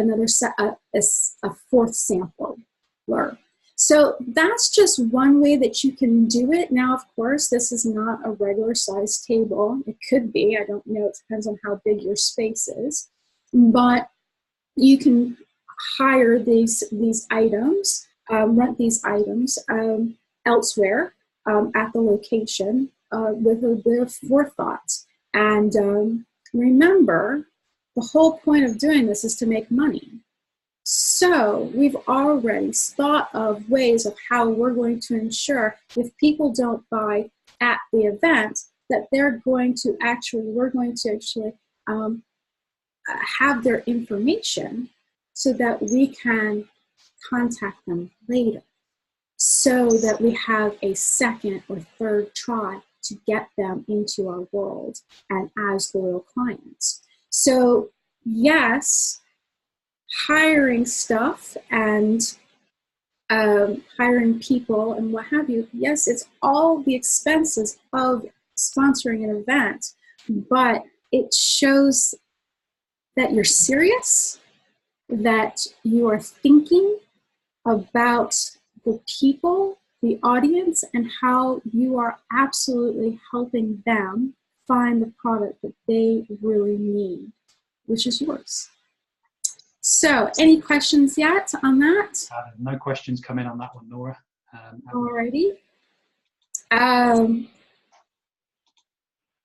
fourth sampler. So that's just one way that you can do it. Now, of course, this is not a regular size table. It could be, I don't know, it depends on how big your space is. But you can hire these items, rent these items elsewhere at the location with a bit of forethought. And remember, the whole point of doing this is to make money. So we've already thought of ways of how we're going to ensure if people don't buy at the event, that we're going to actually have their information so that we can contact them later, so that we have a second or third try to get them into our world and as loyal clients. So yes, hiring stuff and hiring people and what have you, yes, it's all the expenses of sponsoring an event, but it shows that you're serious, that you are thinking about the people, the audience, and how you are absolutely helping them find the product that they really need, which is yours. So, any questions yet on that? No questions come in on that one, Nora. Alrighty.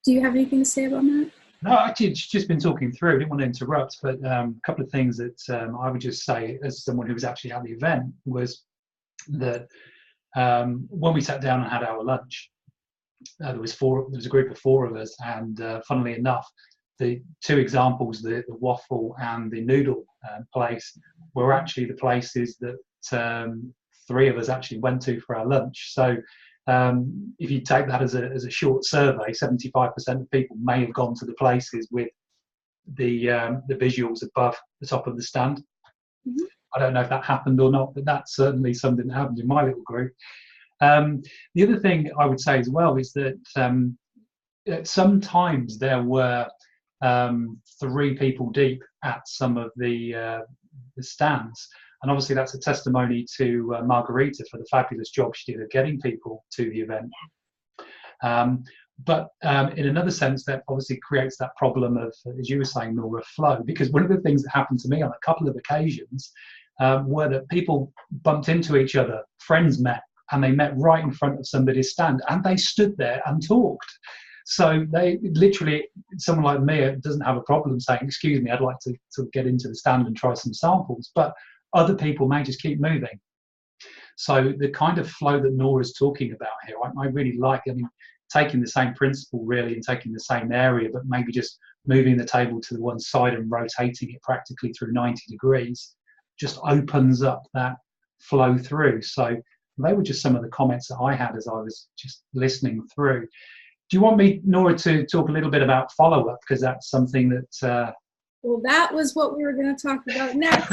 Do you have anything to say about that? No, actually, it's just been talking through. I didn't want to interrupt, but a couple of things that I would just say as someone who was actually at the event was that when we sat down and had our lunch, there was a group of four of us, and funnily enough, the two examples, the waffle and the noodle place, were actually the places that three of us actually went to for our lunch. So if you take that as a short survey, 75% of people may have gone to the places with the visuals above the top of the stand. Mm-hmm. I don't know if that happened or not, but that's certainly something that happened in my little group. The other thing I would say as well is that sometimes there were 3 people deep at some of the stands, and obviously that's a testimony to Margarita for the fabulous job she did of getting people to the event. But in another sense, that obviously creates that problem of, as you were saying, Nora, flow, because one of the things that happened to me on a couple of occasions were that people bumped into each other, friends met, and they met right in front of somebody's stand, and they stood there and talked. So they literally, someone like me doesn't have a problem saying, excuse me, I'd like to sort of get into the stand and try some samples, but other people may just keep moving. So the kind of flow that Nora's talking about here, I really like. I mean, taking the same principle really and taking the same area, but maybe just moving the table to the one side and rotating it practically through 90 degrees just opens up that flow through. So they were just some of the comments that I had as I was just listening through. Do you want me, Nora, to talk a little bit about follow-up? Because that's something that... Well, that was what we were going to talk about next.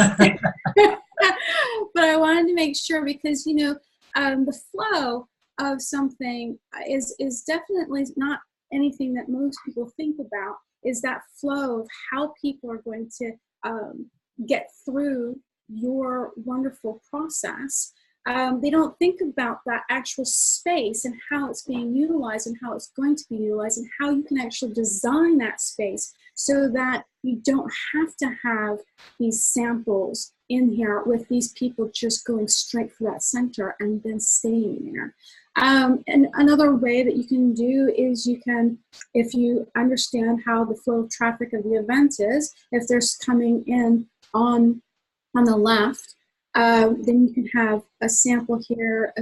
But I wanted to make sure because, you know, the flow of something is definitely not anything that most people think about, is that flow of how people are going to get through your wonderful process. They don't think about that actual space and how it's being utilized and how it's going to be utilized and how you can actually design that space so that you don't have to have these samples in here with these people just going straight for that center and then staying there. And another way that you can do is you can, if you understand how the flow of traffic of the event is, if there's coming in on the left, then you can have a sample here,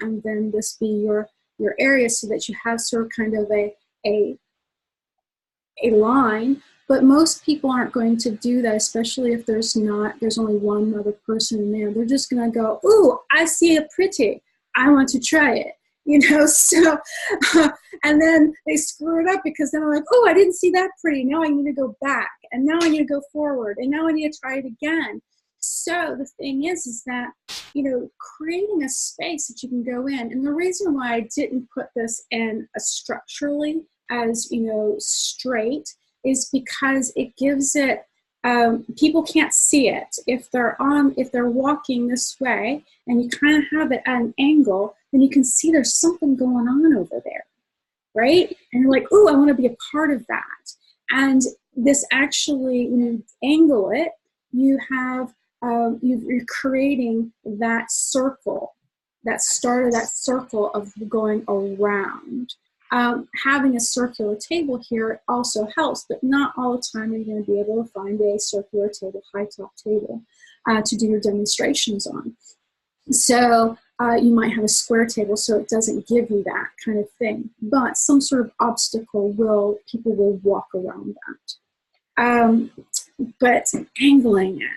and then this be your area so that you have sort of kind of a line. But most people aren't going to do that, especially if there's only one other person in there. They're just going to go, ooh, I see it pretty. I want to try it. So, and then they screw it up because then I'm like, oh, I didn't see that pretty. Now I need to go back, and now I need to go forward, and now I need to try it again. So the thing is that, creating a space that you can go in, and the reason why I didn't put this in structurally as, straight, is because it gives it, people can't see it. If they're walking this way and you kind of have it at an angle, then you can see there's something going on over there, right? And you're like, oh, I want to be a part of that. And this actually, when you angle it, you have, you're creating that circle, that start of that circle of going around. Having a circular table here also helps, but not all the time you're going to be able to find a circular table, high top table, to do your demonstrations on. So you might have a square table, so it doesn't give you that kind of thing. But some sort of obstacle people will walk around that. But angling it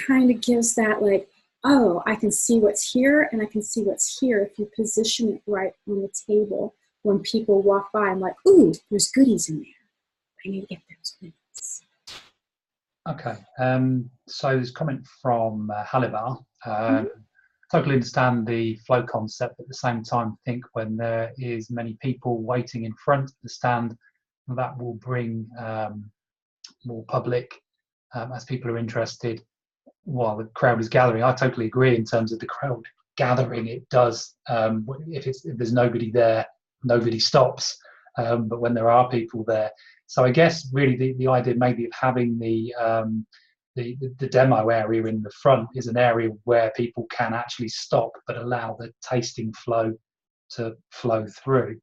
kind of gives that, like, oh, I can see what's here and I can see what's here if you position it right on the table. When people walk by, I'm like, ooh, there's goodies in there. I need to get those goodies. Okay. So there's a comment from Halibar. Totally understand the flow concept, but at the same time think when there is many people waiting in front of the stand, that will bring more public as people are interested while the crowd is gathering. I totally agree in terms of the crowd gathering. It does. If there's nobody there, nobody stops, but when there are people there. So I guess really the idea maybe of having the demo area in the front is an area where people can actually stop but allow the tasting flow to flow through.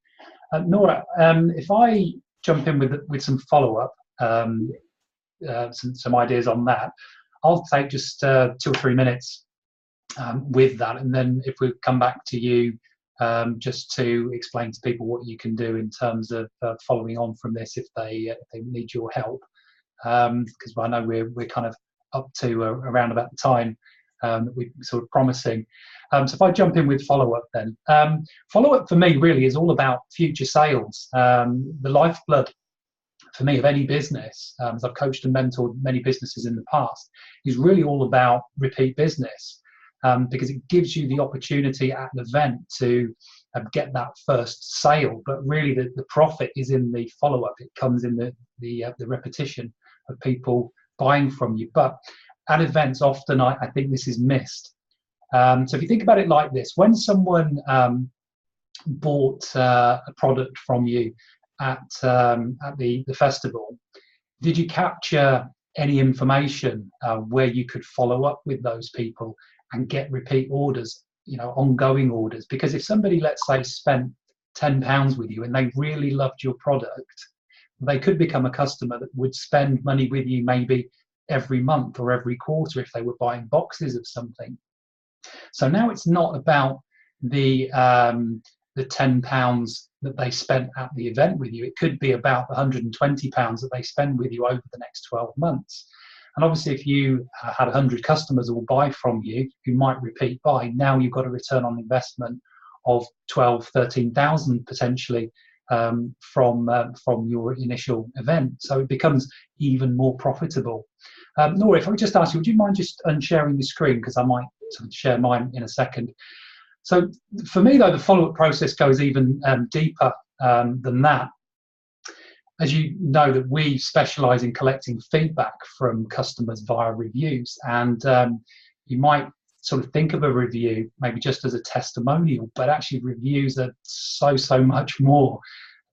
Nora, if I jump in with some follow-up, some ideas on that, I'll take just 2 or 3 minutes with that, and then if we come back to you just to explain to people what you can do in terms of following on from this if they need your help, because I know we're kind of up to around about the time that we're sort of promising. So if I jump in with follow-up then. Follow-up for me really is all about future sales. The lifeblood for me of any business, as I've coached and mentored many businesses in the past, is really all about repeat business. Because it gives you the opportunity at an event to get that first sale, but really the profit is in the follow-up. It comes in the repetition of people buying from you. But at events, often I think this is missed. So if you think about it like this, when someone bought a product from you at the festival, did you capture any information where you could follow up with those people and get repeat orders, ongoing orders? Because if somebody, let's say, spent £10 with you and they really loved your product, they could become a customer that would spend money with you maybe every month or every quarter if they were buying boxes of something. So now it's not about the £10 that they spent at the event with you. It could be about the £120 that they spend with you over the next 12 months. And obviously, if you had 100 customers who will buy from you, who might repeat buy, now you've got a return on investment of 12, 13,000 potentially from your initial event. So it becomes even more profitable. Nora, if I could just ask you, would you mind just unsharing the screen? Because I might sort of share mine in a second. So for me, though, the follow-up process goes even deeper than that. As you know, that we specialize in collecting feedback from customers via reviews, and you might sort of think of a review maybe just as a testimonial, but actually reviews are so much more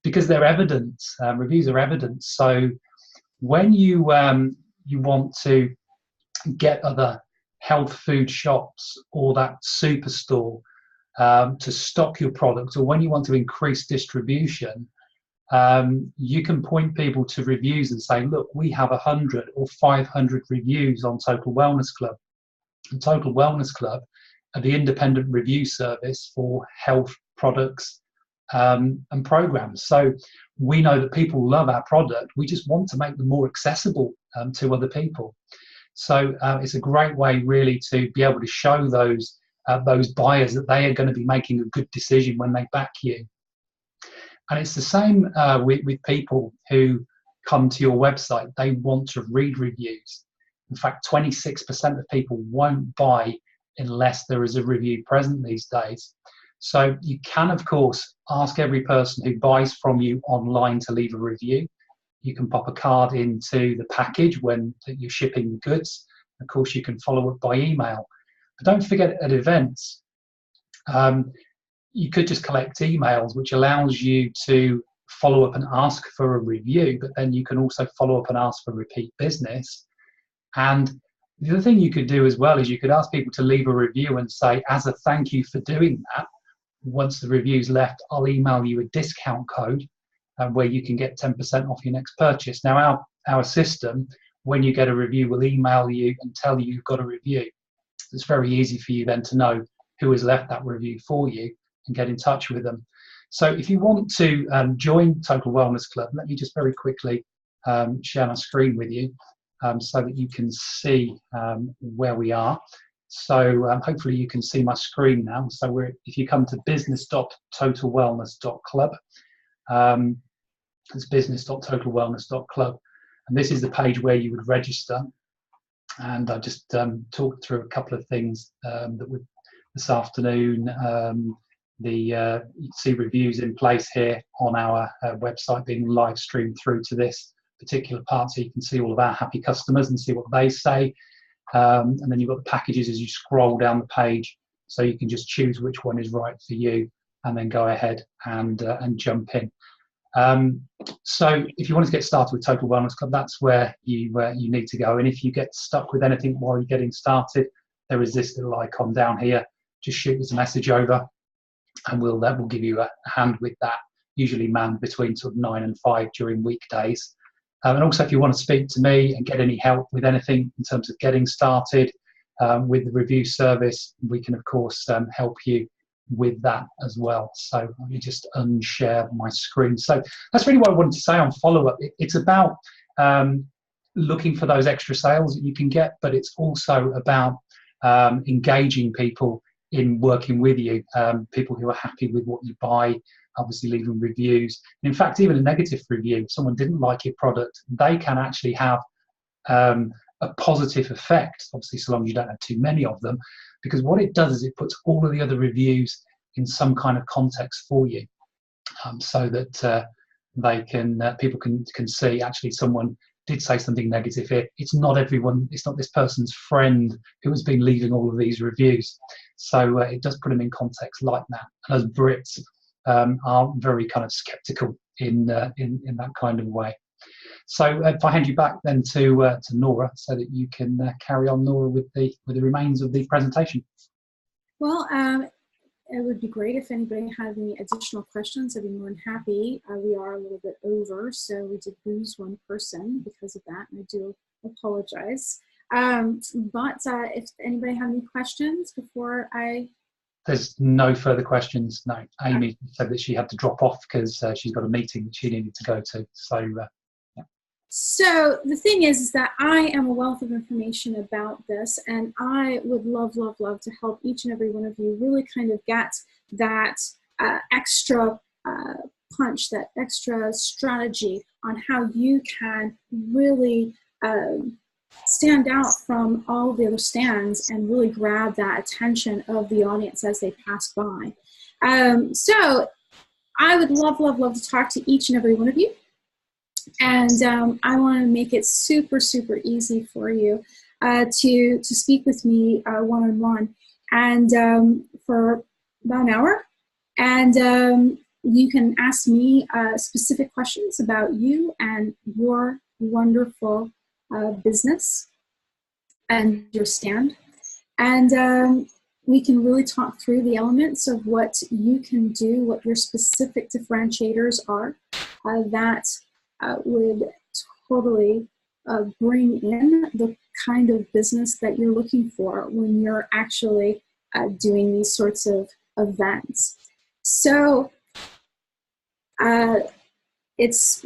because they're evidence. Reviews are evidence. So when you want to get other health food shops or that superstore to stock your product, or when you want to increase distribution, you can point people to reviews and say, look, we have 100 or 500 reviews on Total Wellness Club. And Total Wellness Club are the independent review service for health products and programs. So we know that people love our product. We just want to make them more accessible to other people. So it's a great way really to be able to show those those buyers that they are going to be making a good decision when they back you. And it's the same with people who come to your website. They want to read reviews. In fact, 26% of people won't buy unless there is a review present these days. So you can, of course, ask every person who buys from you online to leave a review. You can pop a card into the package when you're shipping the goods. Of course, you can follow up by email. But don't forget, at events, you could just collect emails, which allows you to follow up and ask for a review, but then you can also follow up and ask for repeat business. And the other thing you could do as well is you could ask people to leave a review and say, as a thank you for doing that, once the review's left, I'll email you a discount code where you can get 10% off your next purchase. Now, our system, when you get a review, will email you and tell you you've got a review. It's very easy for you then to know who has left that review for you and get in touch with them. So if you want to join Total Wellness Club, let me just very quickly share my screen with you so that you can see where we are. So hopefully you can see my screen now. So if you come to business.totalwellness.club, it's business.totalwellness.club, and this is the page where you would register. And I just talked through a couple of things that we this afternoon. You can see reviews in place here on our website being live streamed through to this particular part, so you can see all of our happy customers and see what they say. And then you've got the packages as you scroll down the page, so you can just choose which one is right for you and then go ahead and jump in. So if you want to get started with Total Wellness Club, that's where you need to go. And if you get stuck with anything while you're getting started, there is this little icon down here. Just shoot us a message over and we'll give you a hand with that, usually manned between sort of 9 and 5 during weekdays. And also, if you want to speak to me and get any help with anything in terms of getting started with the review service, we can, of course, help you with that as well. So let me just unshare my screen. So that's really what I wanted to say on follow-up. It's about looking for those extra sales that you can get, but it's also about engaging people in working with you, people who are happy with what you buy, obviously leaving reviews. And in fact, even a negative review, if someone didn't like your product, they can actually have a positive effect, obviously so long as you don't have too many of them, because what it does is it puts all of the other reviews in some kind of context for you, so that they can people can see actually someone did say something negative here. It's not everyone, it's not this person's friend who has been leaving all of these reviews. So it does put them in context like that. And as Brits are very kind of skeptical in that kind of way. So if I hand you back then to Nora, so that you can carry on, Nora, with the remains of the presentation. Well, it would be great if anybody had any additional questions. I'd be more than happy. We are a little bit over, so we did lose one person because of that, and I do apologize. But if anybody have any questions before I... There's no further questions. No, Amy said that she had to drop off because she's got a meeting that she needed to go to. So, yeah. So the thing is that I am a wealth of information about this, and I would love, love, love to help each and every one of you really kind of get that extra punch, that extra strategy on how you can really stand out from all the other stands and really grab that attention of the audience as they pass by. So I would love, love, love to talk to each and every one of you. And I want to make it super, super easy for you to speak with me one-on-one, and for about an hour. And you can ask me specific questions about you and your wonderful business and your stand. And we can really talk through the elements of what you can do, what your specific differentiators are that would totally bring in the kind of business that you're looking for when you're actually doing these sorts of events. So it's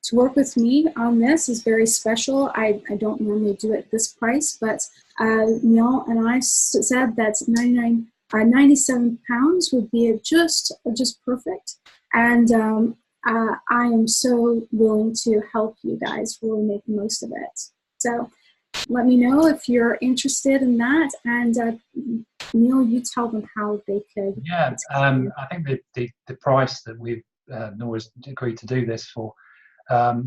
to work with me on this is very special. I don't normally do it at this price, but Neil and I said that's $99 £97 would be just perfect. And I am so willing to help you guys really make the most of it. So let me know if you're interested in that. And Neil, you tell them how they could. Yeah, I think the price that we've Nora's agreed to do this for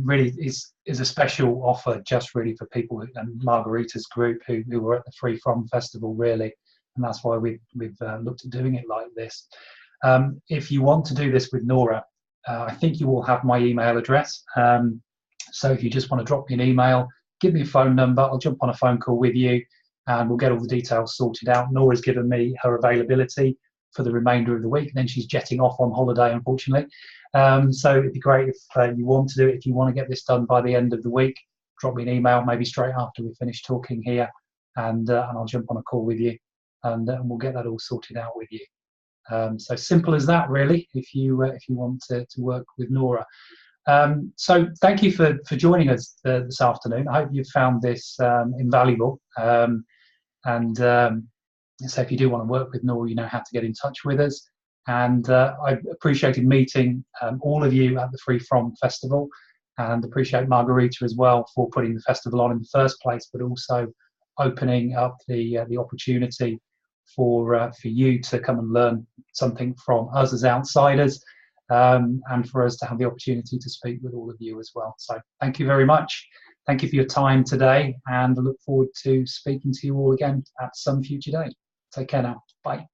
really is a special offer, just really for people and Margarita's group who were at the Free From Festival, really, and that's why we've looked at doing it like this. If you want to do this with Nora, I think you will have my email address. So if you just want to drop me an email, give me a phone number, I'll jump on a phone call with you and we'll get all the details sorted out. Nora's given me her availability for the remainder of the week, and then she's jetting off on holiday, unfortunately. So it'd be great if you want to do it. If you want to get this done by the end of the week, drop me an email, maybe straight after we finish talking here, and I'll jump on a call with you, and we'll get that all sorted out with you. So simple as that, really, if you want to work with Nora. So thank you for joining us this afternoon. I hope you've found this invaluable. So if you do want to work with Nora, you know how to get in touch with us. And I appreciated meeting all of you at the Free From Festival, and appreciate Margarita as well for putting the festival on in the first place, but also opening up the opportunity for you to come and learn something from us as outsiders, and for us to have the opportunity to speak with all of you as well. So thank you very much. Thank you for your time today, and I look forward to speaking to you all again at some future date. Take care now. Bye.